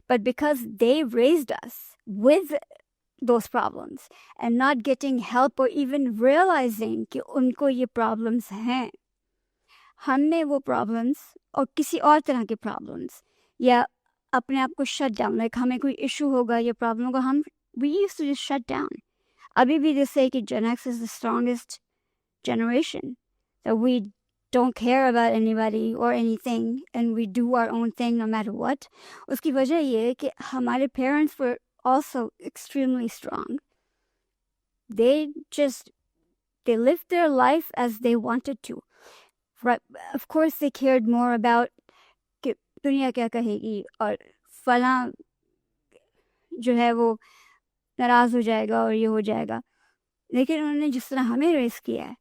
but because they raised us with those problems and not getting help or even realizing कि उनको ये problems हैं, हमने वो problems और किसी और तरह के problems या अपने आप को shut down, like हमें कोई issue होगा या problem होगा, we used to just shut down. Abhi bhi they say that Gen X is the strongest generation, that we don't care about anybody or anything and we do our own thing no matter what. Uski wajah ye hai ki hamare parents were also extremely strong. They lived their life as they wanted to. Right? Of course they cared more about कि दुनिया क्या कहेगी और फला जो है वो नाराज हो जाएगा और ये हो जाएगा, लेकिन उन्होंने जिस तरह हमें रेस किया है,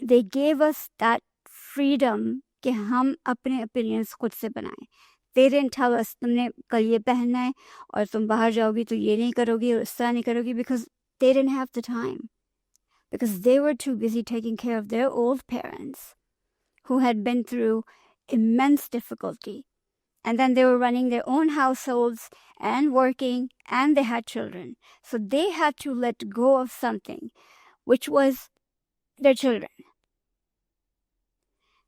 they gave us that freedom कि हम अपने opinions खुद से बनाएं. They didn't tell us तुमने कल ये पहनना है और तुम बाहर जाओगी तो ये नहीं करोगी और इस तरह नहीं करोगी, because they didn't have the time, because they were too busy taking care of their old parents who had been through immense difficulty. And then they were running their own households and working, and they had children. So they had to let go of something, which was their children.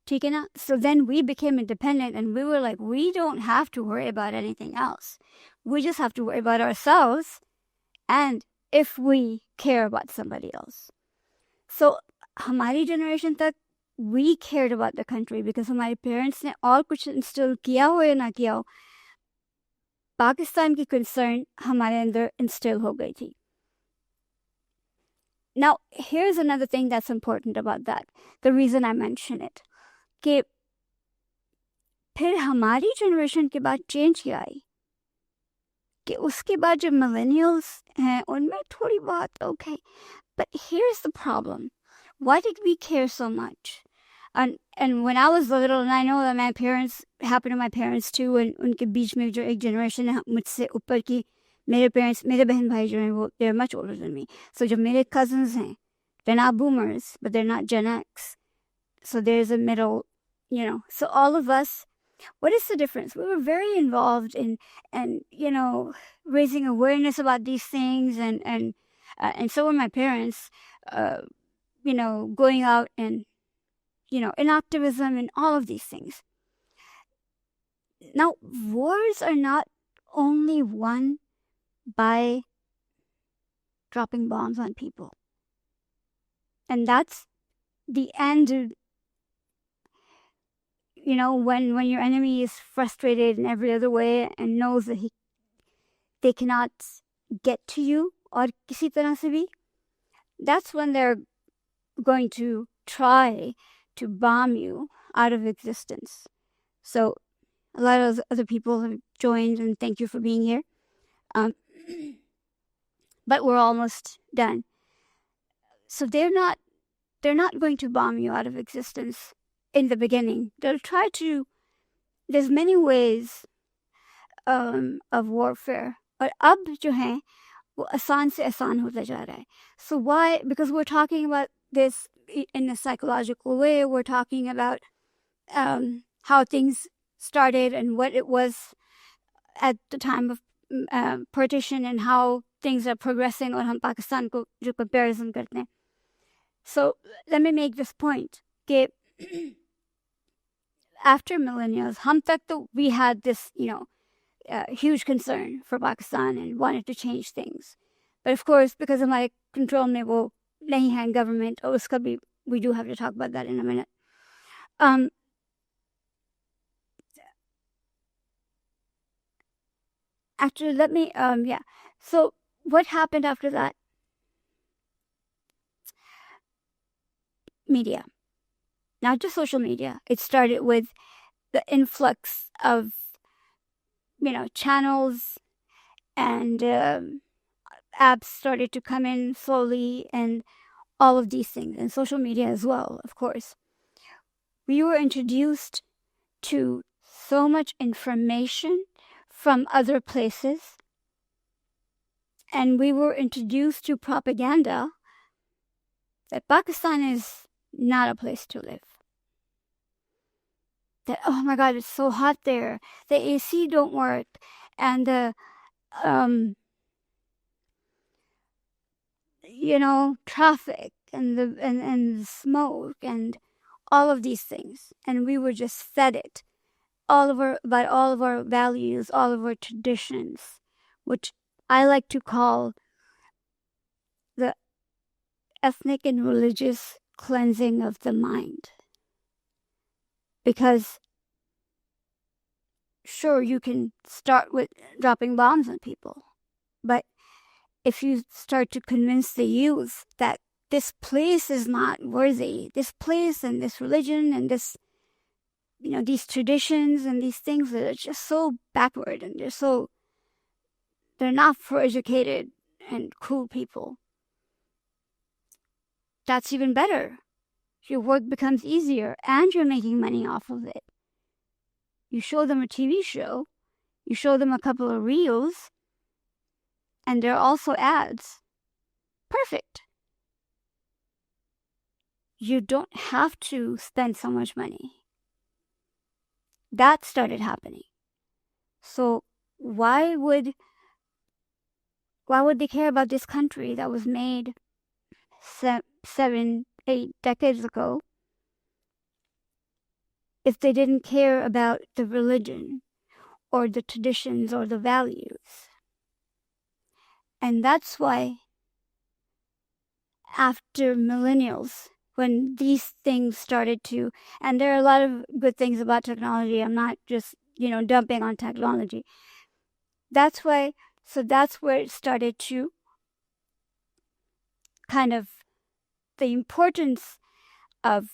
ठीक है ना? So then we became independent and we were like, we don't have to worry about anything else. We just have to worry about ourselves and if we care about somebody else. So हमारी generation तक we cared about the country because हमारे parents ने और कुछ instill किया हो या ना किया हो, पाकिस्तान की concern हमारे अंदर instill हो गई थी. Now, here's another thing that's important about that. The reason I mention it, कि फिर हमारी generation के बाद change क्या आई, कि उसके बाद जो millennials हैं उनमें थोड़ी बहुत okay. But here's the problem. Why did we care so much? And when I was little, and I know that my parents, happened to my parents too, and उनके बीच में जो एक generation है मुझसे ऊपर की, मेरे parents, मेरे बहन भाई जो हैं वो, they're much older than me. So जो मेरे cousins हैं, they're not boomers, but they're not Gen X. So there's a middle, So all of us, what is the difference? We were very involved in, raising awareness about these things, and so were my parents, going out and inactivism and all of these things. Now, wars are not only won by dropping bombs on people. And that's the end of, when your enemy is frustrated in every other way and knows that they cannot get to you or kisi tarah se bhi, that's when they're going to try to bomb you out of existence. So a lot of other people have joined, and thank you for being here. But we're almost done. So they're not going to bomb you out of existence in the beginning. They'll try to. There's many ways of warfare, but ab jo hai wo aasan se aasan hota ja raha hai. So why? Because we're talking about this in a psychological way. We're talking about how things started and what it was at the time of partition and how things are progressing, और हम पाकिस्तान को जो comparison करते हैं. So let me make this point. कि after millennials, हम तक तो we had this, huge concern for Pakistan and wanted to change things. But of course, because हमारे control में वो नहीं है government, और उसका भी we do have to talk about that in a minute. Actually, let me, So what happened after that? Media. Not just social media. It started with the influx of, channels and apps started to come in slowly and all of these things. And social media as well, of course. We were introduced to so much information from other places. And we were introduced to propaganda that Pakistan is not a place to live. That, oh my God, it's so hot there. The AC don't work. And the, traffic and the smoke and all of these things. And we were just fed it. About all of our values, all of our traditions, which I like to call the ethnic and religious cleansing of the mind. Because sure, you can start with dropping bombs on people, but if you start to convince the youth that this place is not worthy, this place and this religion and this, these traditions and these things that are just so backward and they're not for educated and cool people. That's even better. Your work becomes easier and you're making money off of it. You show them a TV show, you show them a couple of reels, and there are also ads. Perfect. You don't have to spend so much money. That started happening. So why would they care about this country that was made 7, 8 decades ago if they didn't care about the religion or the traditions or the values? And that's why after millennials, when these things started to, and there are a lot of good things about technology. I'm not just, dumping on technology. That's where it started to kind of the importance of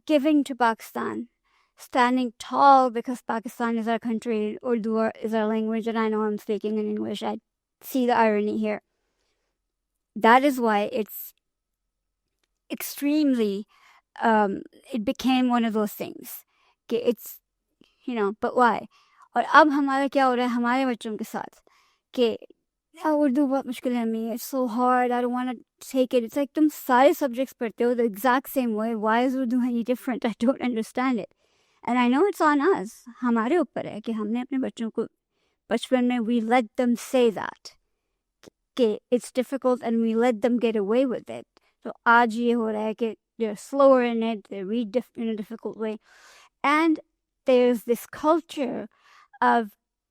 giving to Pakistan, standing tall because Pakistan is our country, Urdu is our language, and I know I'm speaking in English. I see the irony here. That is why it's extremely, it became one of those things. It's, but why? और अब हमारा क्या हो रहा है हमारे बच्चों के साथ कि उर्दू बहुत मुश्किल है me, it's so hard, I don't want to take it. It's like तुम सारे subjects पढ़ते हो the exact same way. Why is Urdu any different? I don't understand it. And I know it's on us. हमारे ऊपर है कि हमने अपने बच्चों को बचपन में we let them say that कि it's difficult and we let them get away with it. So आज ये हो रहा है कि they're slower in it, they read in a difficult way. And there's this culture of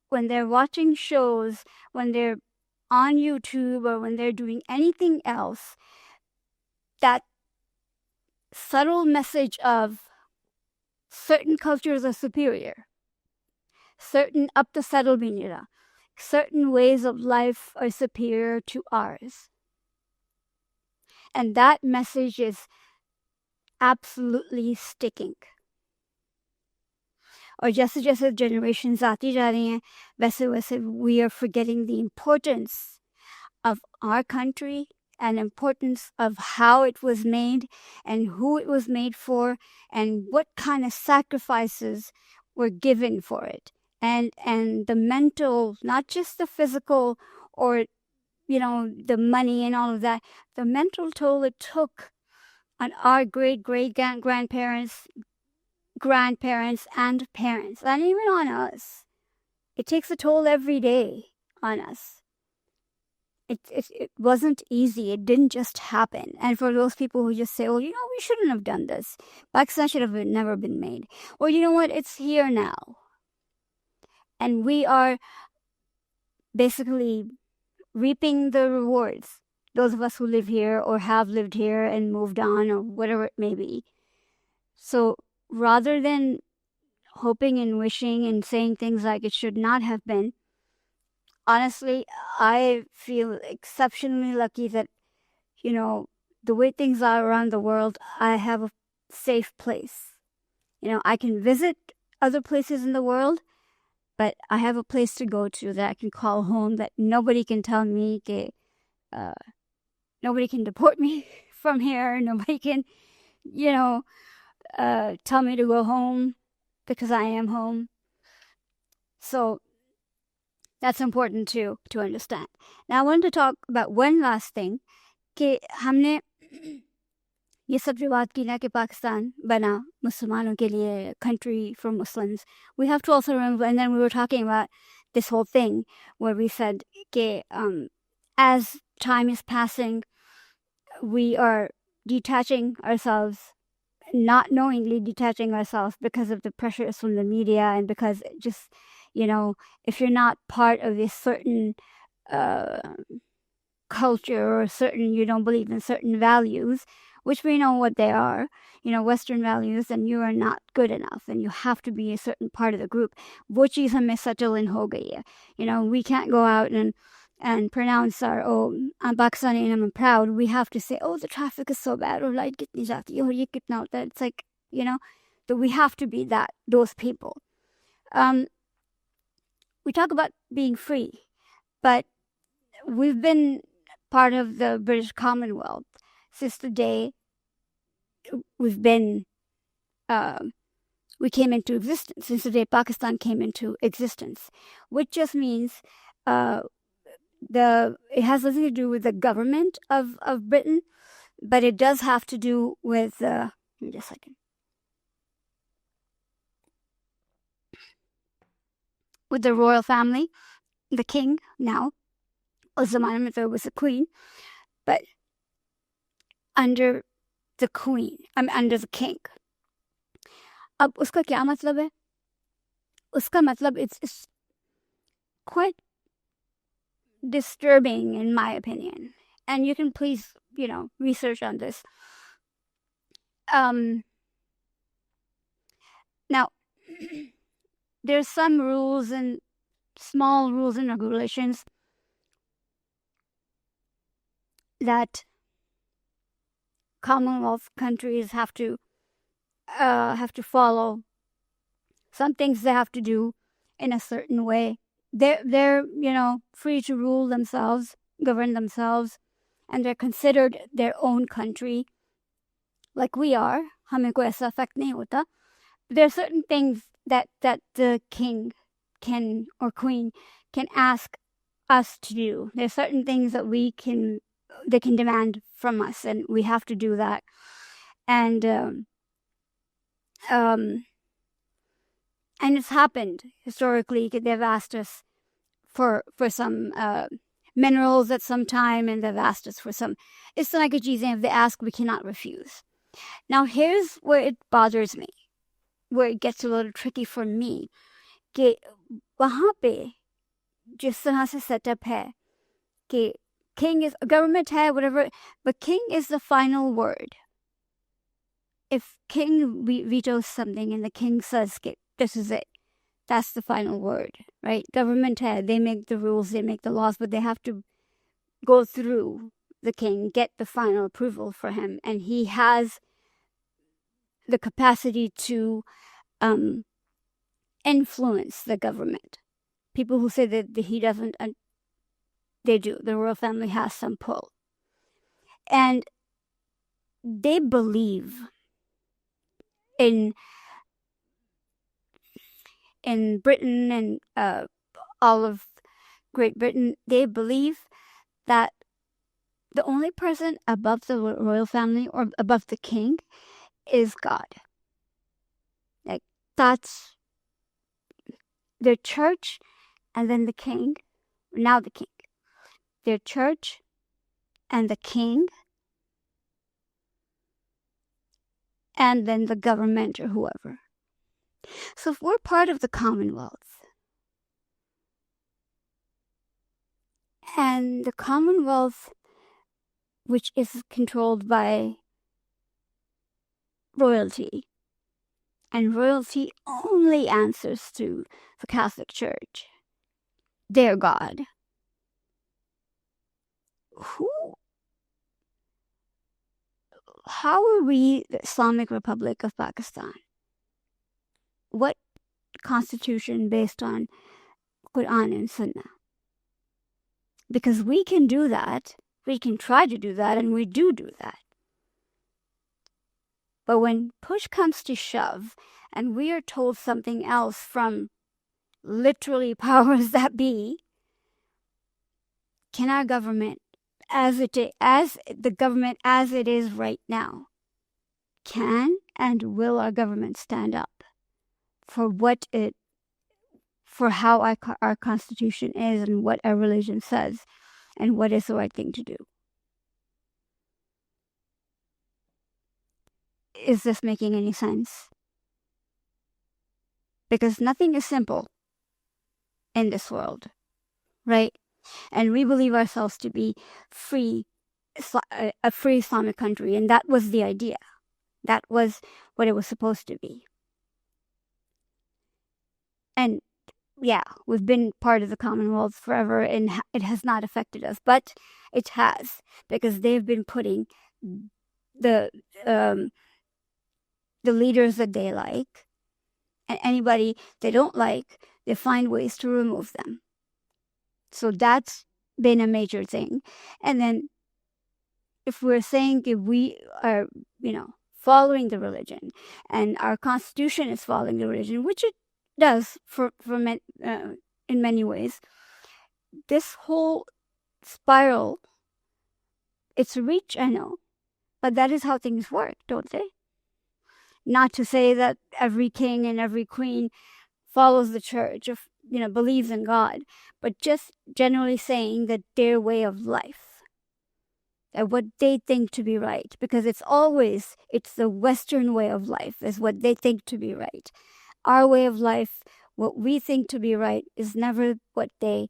when they're watching shows, when they're on YouTube or when they're doing anything else, that subtle message of certain cultures are superior, certain up the subtle binira, certain ways of life are superior to ours. And that message is absolutely sticking. और जैसे जैसे generations आती जा रही हैं वैसे वैसे we are forgetting the importance of our country and importance of how it was made and who it was made for and what kind of sacrifices were given for it, and the mental, not just the physical or the money and all of that, the mental toll it took on our great grandparents and parents, and even on us. It takes a toll every day on us. It wasn't easy. It didn't just happen. And for those people who just say, oh, we shouldn't have done this. Pakistan should have never been made. Or you know what? It's here now. And we are basically reaping the rewards. Those of us who live here or have lived here and moved on or whatever it may be. So rather than hoping and wishing and saying things like it should not have been, honestly, I feel exceptionally lucky that, the way things are around the world, I have a safe place. I can visit other places in the world, but I have a place to go to that I can call home, that nobody can tell me, nobody can deport me from here. Nobody can, tell me to go home because I am home. So that's important to understand. Now I wanted to talk about one last thing. कि हमने ये सब जो बात की ना कि पाकिस्तान बना मुसलमानों के लिए, country for Muslims. We have to also remember, and then we were talking about this whole thing where we said कि as time is passing, we are detaching ourselves, not knowingly detaching ourselves because of the pressures from the media and because just, if you're not part of a certain culture or certain, you don't believe in certain values, which we know what they are, Western values, then you are not good enough and you have to be a certain part of the group. वो चीज़ हमें settle in हो गई है. We can't go out and pronounce I'm Pakistani and I'm proud. We have to say, the traffic is so bad, or light kitni jati hai, or ye kitna hota hai. It's like, that we have to be those people. We talk about being free, but we've been part of the British Commonwealth since the day we came into existence, since the day Pakistan came into existence, which just means it has nothing to do with the government of Britain, but it does have to do with just a second. With the royal family, the king now. Uss zamane mein there was a queen, but under the queen, under the king. अब उसका क्या मतलब है? उसका मतलब it's quite disturbing in my opinion, and you can please research on this. Now there's some rules and small rules and regulations that Commonwealth countries have to follow. Some things they have to do in a certain way. They're free to rule themselves, govern themselves, and they're considered their own country, like we are. हमें कोई ऐसा effect नहीं होता. There are certain things that the king can or queen can ask us to do. There are certain things that they can demand from us, and we have to do that. And it's happened historically. They've asked us for some minerals at some time, and they've asked us for some. It's like a cheese, if they ask, we cannot refuse. Now here's where it bothers me, where it gets a little tricky for me, कि वहाँ पे जिस तरह से setup है कि king is government है whatever, but king is the final word. If king vetoes something and the king says this is it, that's the final word, right? Government hai, they make the rules, they make the laws, but they have to go through the king, get the final approval for him, and he has the capacity to influence the government. People who say that he doesn't, they do. The royal family has some pull. And they believe in Britain and all of Great Britain, they believe that the only person above the royal family or above the king is God. Like, that's their church, and then the king, now the king. Their church and the king, and then the government or whoever. So if we're part of the Commonwealth, and the Commonwealth, which is controlled by royalty, and royalty only answers to the Catholic Church, their God, how are we the Islamic Republic of Pakistan? What constitution based on Quran and Sunnah? Because we can do that, we can try to do that, and we do that. But when push comes to shove, and we are told something else from literally powers that be, can our government, as the government as it is right now, can and will our government stand up for how our constitution is and what our religion says and what is the right thing to do? Is this making any sense? Because nothing is simple in this world, right? And we believe ourselves to be a free Islamic country, and that was the idea. That was what it was supposed to be. And yeah, we've been part of the Commonwealth forever, and it has not affected us, but it has, because they've been putting the leaders that they like, and anybody they don't like, they find ways to remove them. So that's been a major thing. And then if we're saying if we are, following the religion, and our constitution is following the religion, which it does in many ways, this whole spiral, it's a reach, I know, but that is how things work, don't they? Not to say that every king and every queen follows the church or believes in God, but just generally saying that their way of life, that what they think to be right, because it's the Western way of life is what they think to be right. Our way of life, what we think to be right, is never what they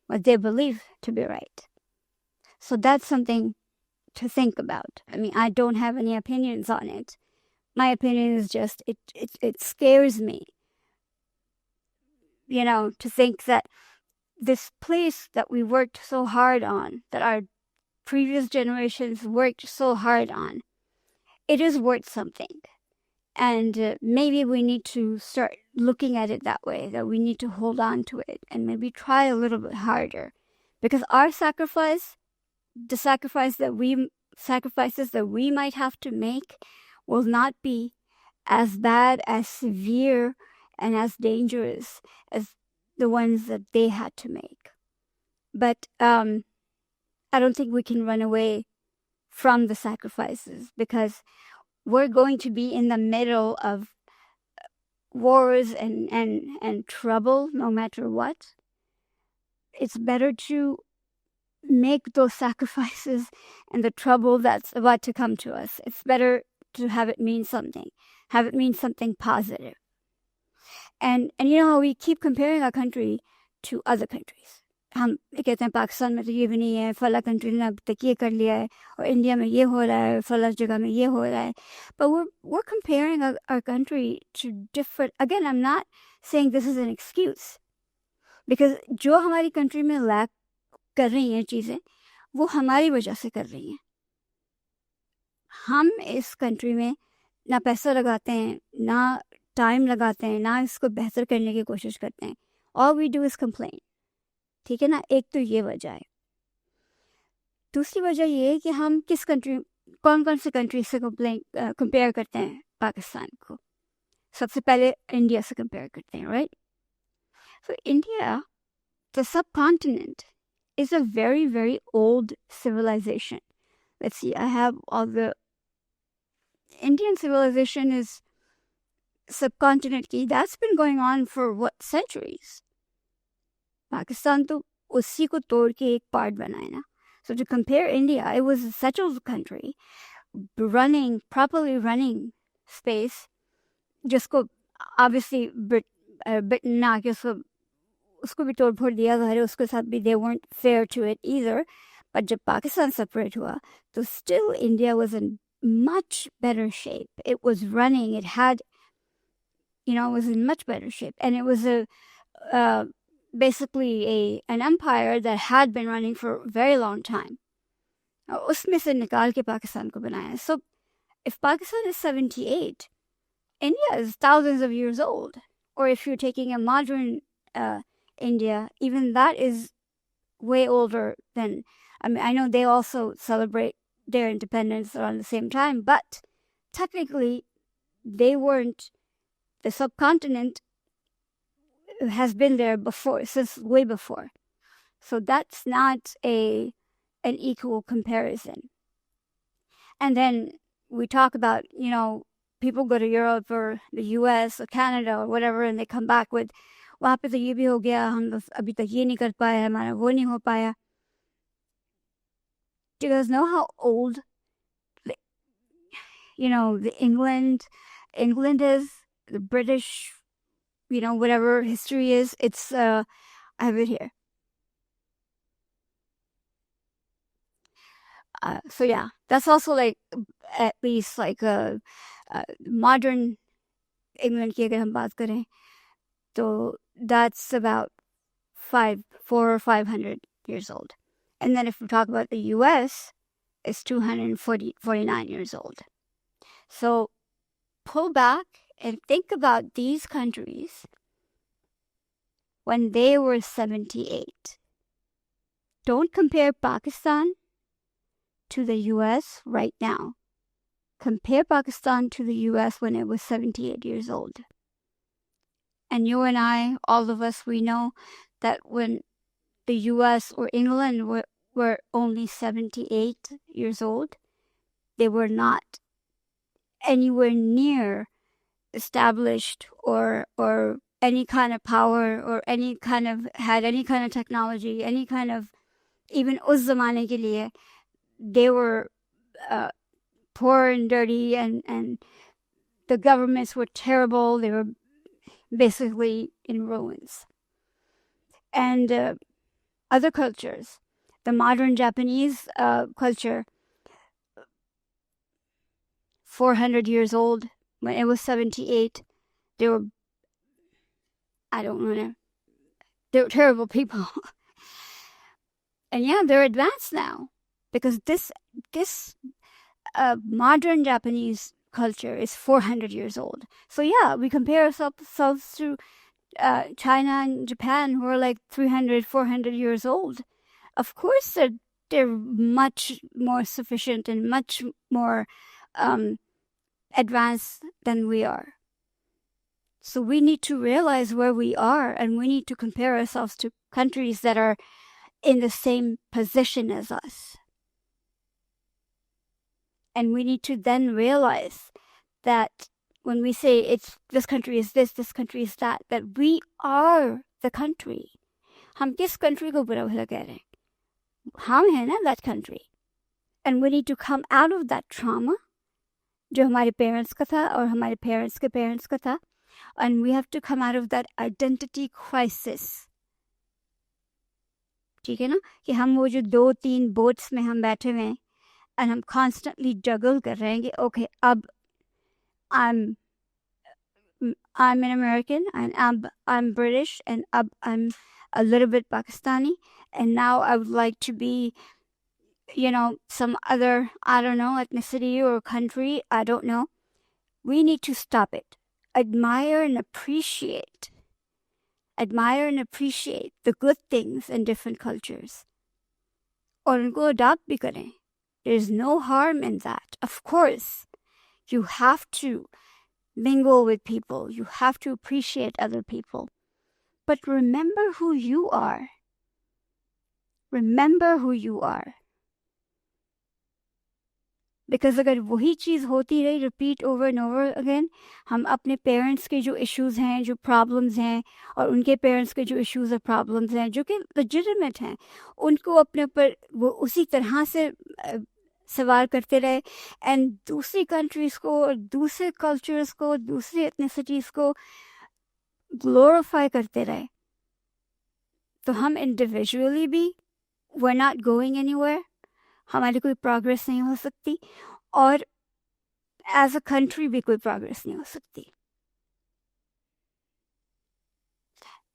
believe to be right. So that's something to think about. I mean, I don't have any opinions on it. My opinion is just it scares me, to think that this place that we worked so hard on, that our previous generations worked so hard on, it is worth something. And maybe we need to start looking at it that way, that we need to hold on to it and maybe try a little bit harder. Because our sacrifices that we might have to make will not be as bad, as severe, and as dangerous as the ones that they had to make. But I don't think we can run away from the sacrifices, because we're going to be in the middle of wars and trouble no matter what. It's better to make those sacrifices and the trouble that's about to come to us. It's better to have it mean something. Have it mean something positive. And you know how we keep comparing our country to other countries. हम कहते हैं पाकिस्तान में तो ये भी नहीं है, फला कंट्री ने अब तक ये कर लिया है, और इंडिया में ये हो रहा है, फला जगह में ये हो रहा है. But we're comparing our country to different. Again, I'm not saying this is an excuse, because जो हमारी कंट्री में लैक कर रही हैं चीज़ें, वो हमारी वजह से कर रही हैं. हम इस कंट्री में ना पैसा लगाते हैं, ना टाइम लगाते हैं, ना इसको बेहतर करने की कोशिश करते हैं. All we do is complain. ठीक है ना. एक तो ये वजह है. दूसरी वजह ये है कि हम किस कंट्री, कौन कौन से कंट्री से कंपेयर करते हैं पाकिस्तान को. सबसे पहले इंडिया से कंपेयर करते हैं, right. So India, the subcontinent, is a very, very old civilization. Let's see, I have all the Indian civilization is subcontinent की. That's been going on for what, centuries. Pakistan तो उसी को तोड़ के एक पार्ट बनाया ना. So to compare India, it was such a country properly running space, जिसको obviously Britain ना कि उसको भी तोड़ फोड़ दिया गया, उसके साथ भी they weren't fair to it either. But जब पाकिस्तान separate हुआ, तो still India was in much better shape. It was running, it had, it was in much better shape, and it was basically an empire that had been running for a very long time. उसमें से निकाल के पाकिस्तान को बनाया. So if Pakistan is 78, India is thousands of years old. Or if you're taking a modern India, even that is way older than, I know they also celebrate their independence around the same time, but technically they weren't. The subcontinent has been there before, since way before. So that's not an equal comparison. And then we talk about, people go to Europe or the US or Canada or whatever, and they come back with, वहाँ पे तो ये भी हो गया, हम अभी तक ये नहीं कर पाए, हमारा वो नहीं हो पाया. Do you guys know how old, the England is, the British, whatever history is? It's, I have it here. So yeah, that's also like at least like a modern England की अगर हम बात करें, तो that's about 400 or 500 years old. And then if we talk about the US, it's 249 years old. So pull back and think about these countries when they were 78. Don't compare Pakistan to the US right now. Compare Pakistan to the US when it was 78 years old. And you and I, all of us, we know that when the US or England were only 78 years old, they were not anywhere near established or any kind of power or had any kind of technology, any kind of, even उस ज़माने के लिए, they were poor and dirty, and the governments were terrible. They were basically in ruins. And other cultures, the modern Japanese culture, 400 years old, when it was 78, they were, they were terrible people. And yeah, they're advanced now, because this modern Japanese culture is 400 years old. So yeah, we compare ourselves to China and Japan, who are like 300, 400 years old. Of course, they're much more sufficient and much more advanced than we are. So we need to realize where we are, and we need to compare ourselves to countries that are in the same position as us. And we need to then realize that when we say this country is this country is that we are the country. हम किस country को बुरा भला कह रहे हैं? हम हैं ना that country, and we need to come out of that trauma जो हमारे parents का था और हमारे parents के parents का था, and we have to come out of that identity crisis. ठीक है ना, कि हम वो जो 2-3 boats में हम बैठे हुए हैं and हम constantly juggle कर रहे हैं कि okay अब I'm an American and I'm British and I'm a little bit Pakistani and now I would like to be, you know, some other, I don't know, ethnicity or country, I don't know. We need to stop it. Admire and appreciate the good things in different cultures. और उनको adopt भी करें. There's no harm in that. Of course, you have to mingle with people. You have to appreciate other people. But remember who you are. Remember who you are. Because अगर वही चीज़ होती रही repeat over and over again, हम अपने parents के जो issues हैं, जो problems हैं, और उनके parents के जो issues और problems हैं, जो कि legitimate हैं, उनको अपने ऊपर वो उसी तरह से सवाल करते रहे and दूसरी countries को और दूसरे cultures को, दूसरी ethnicities को glorify करते रहे, तो हम individually भी we're not going anywhere. हमारी कोई प्रोग्रेस नहीं हो सकती और एज अ कंट्री भी कोई प्रोग्रेस नहीं हो सकती.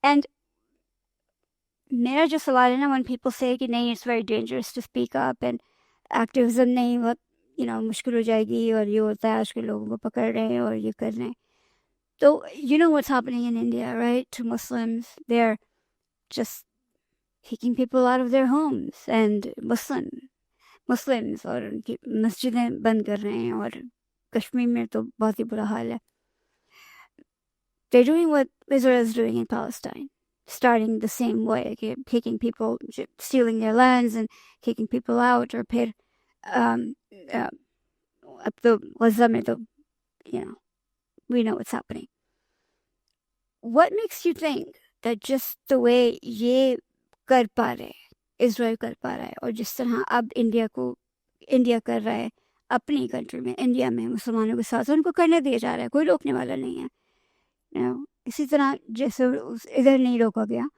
एंड मेरा जो सवाल है ना, when people say कि नहीं, it's very dangerous to speak up and activism नहीं, बहुत मुश्किल हो जाएगी और ये होता है आजकल लोगों को पकड़ रहे हैं और ये कर रहे हैं, तो you know what's happening in India, right? To Muslims, they're just kicking people out of their homes and Muslims और उनकी मस्जिदें बंद कर रहे हैं और कश्मीर में तो बहुत ही बुरा हाल है. They're doing what Israel is doing in Palestine, starting the same way, kicking people, stealing their lands and kicking people out, or फिर अब तो गज़ा में तो we know what's happening. What makes you think that just the way ये कर पा रहे Israel कर पा रहा है और जिस तरह अब इंडिया कर रहा है अपनी कंट्री में, इंडिया में मुसलमानों के साथ, उनको करने दिया जा रहा है, कोई रोकने वाला नहीं है. इसी तरह जैसे इधर नहीं रोका गया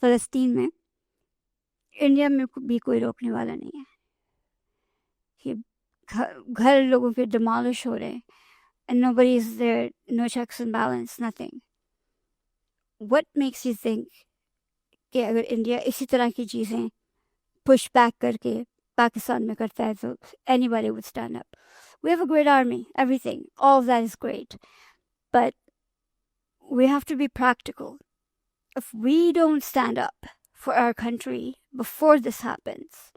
फ़लस्तीन में, इंडिया में भी कोई रोकने वाला नहीं है. कि घर लोगों के डिमोलिश हो रहे हैं and nobody is there, no checks and balance, nothing. What makes you think कि अगर इंडिया इसी तरह की चीज़ें पुश बैक करके पाकिस्तान में करता है तो anybody would stand up? We have a great army, everything, all of that is great, but we have to be practical. If we don't stand up for our country before this happens,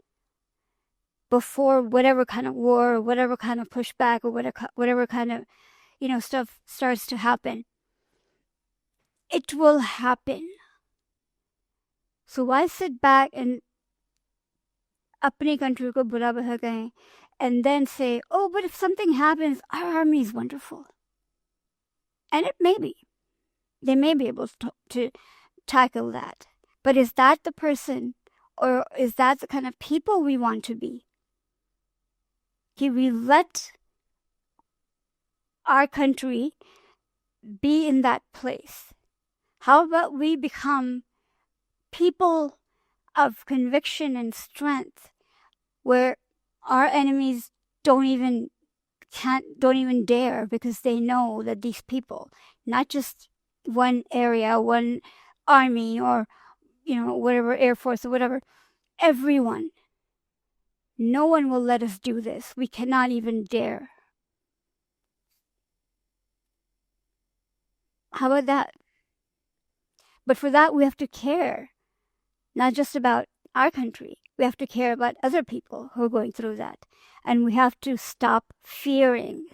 before whatever kind of war or whatever kind of pushback or whatever kind of stuff starts to happen, it will happen. So why sit back and अपनी country को बुरा भला कहें and then say, oh, but if something happens, our army is wonderful. And it may be. They may be able to tackle that. But is that the person, or is that the kind of people we want to be? Can we let our country be in that place? How about we become people of conviction and strength, where our enemies don't even dare, because they know that these people, not just one area, one army, or whatever, Air Force or whatever, everyone, no one will let us do this. We cannot even dare. How about that? But for that, we have to care, not just about our country. We have to care about other people who are going through that. And we have to stop fearing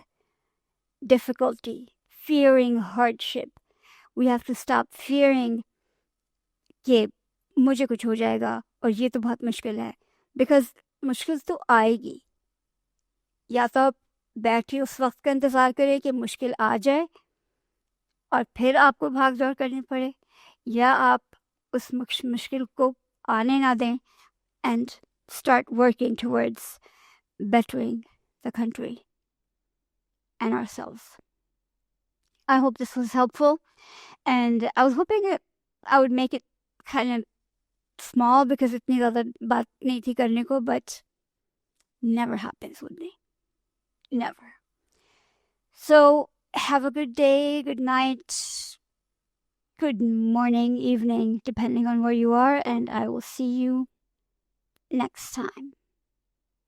difficulty, fearing hardship. We have to stop fearing कि मुझे कुछ हो जाएगा और ये तो बहुत मुश्किल है. Because मुश्किल तो आएगी. या तो आप बैठिए उस वक्त का इंतज़ार करें कि मुश्किल आ जाए और फिर आपको भाग दौड़ करनी पड़े, या आप उस मुश्किल को आने ना दें, and start working towards bettering the country and ourselves. I hope this was helpful, and I was hoping that I would make it kind of small because itni zyada baat nahi thi karne ko, but never happens with me. Never. So have a good day, good night, good morning, evening, depending on where you are, and I will see you next time.